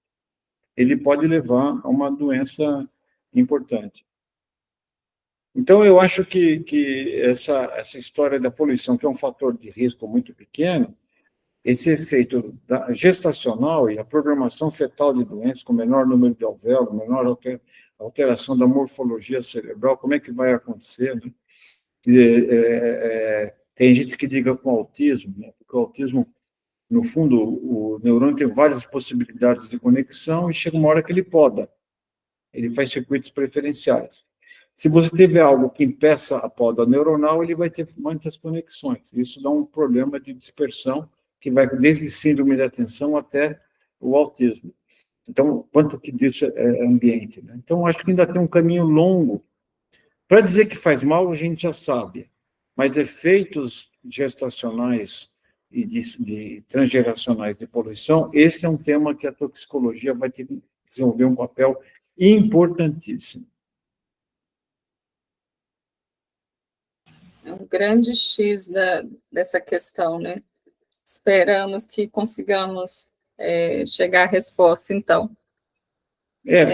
ele pode levar a uma doença importante. Então, eu acho que essa história da poluição, que é um fator de risco muito pequeno, esse efeito gestacional e a programação fetal de doenças, com menor número de alvéolos, menor alteração da morfologia cerebral, como é que vai acontecer, né? Tem gente que diga com autismo, né? Porque o autismo, no fundo, o neurônio tem várias possibilidades de conexão e chega uma hora que ele poda, ele faz circuitos preferenciais. Se você tiver algo que impeça a poda neuronal, ele vai ter muitas conexões. Isso dá um problema de dispersão, que vai desde síndrome da atenção até o autismo. Então, quanto que disso é ambiente, né? Então, acho que ainda tem um caminho longo. Para dizer que faz mal, a gente já sabe, mas efeitos gestacionais e de transgeracionais de poluição, esse é um tema que a toxicologia vai ter que desenvolver um papel importantíssimo. É um grande X dessa questão, né? Esperamos que consigamos chegar à resposta, então.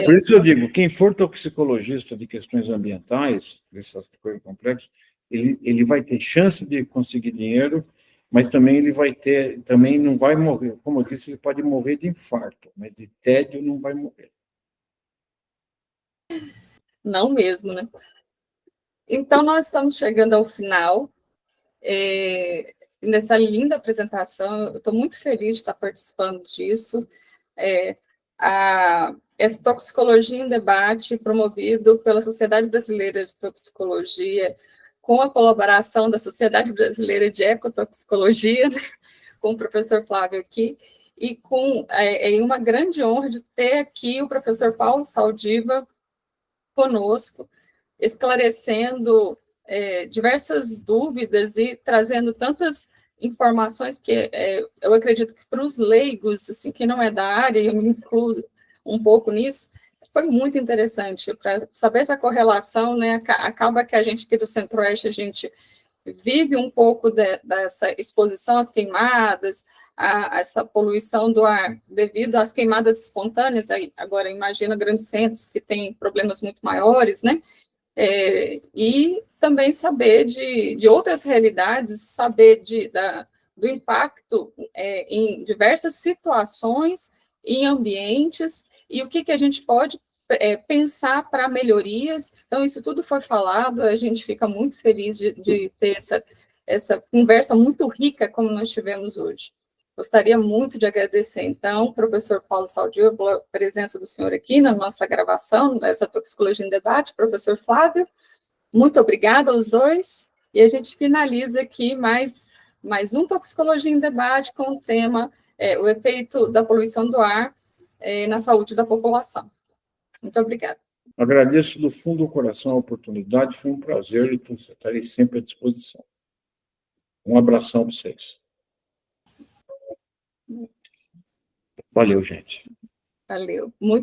Por isso eu digo, quem for toxicologista de questões ambientais, dessas coisas complexas, ele vai ter chance de conseguir dinheiro, mas também também não vai morrer. Como eu disse, ele pode morrer de infarto, mas de tédio não vai morrer. Não mesmo, né? Então, nós estamos chegando ao final. Nessa linda apresentação, eu estou muito feliz de estar participando disso. Essa toxicologia em debate, promovido pela Sociedade Brasileira de Toxicologia, com a colaboração da Sociedade Brasileira de Ecotoxicologia, né, com o professor Flávio aqui, e uma grande honra de ter aqui o professor Paulo Saldiva conosco, esclarecendo diversas dúvidas e trazendo tantas informações que eu acredito que para os leigos, assim, que não é da área, eu me incluo um pouco nisso, foi muito interessante para saber essa correlação, né? Acaba que a gente aqui do Centro-Oeste, a gente vive um pouco dessa exposição às queimadas, a essa poluição do ar devido às queimadas espontâneas. Agora, imagina grandes centros que têm problemas muito maiores, né? E também saber de outras realidades, saber do impacto em diversas situações, em ambientes, e o que a gente pode pensar para melhorias. Então, isso tudo foi falado, a gente fica muito feliz de ter essa conversa muito rica como nós tivemos hoje. Gostaria muito de agradecer, então, professor Paulo Saldio, pela presença do senhor aqui na nossa gravação, dessa Toxicologia em Debate, professor Flávio, muito obrigada aos dois, e a gente finaliza aqui mais um Toxicologia em Debate com o tema o efeito da poluição do ar na saúde da população. Muito obrigada. Agradeço do fundo do coração a oportunidade, foi um prazer e estarei sempre à disposição. Um abração para vocês. Valeu, gente. Valeu. Muito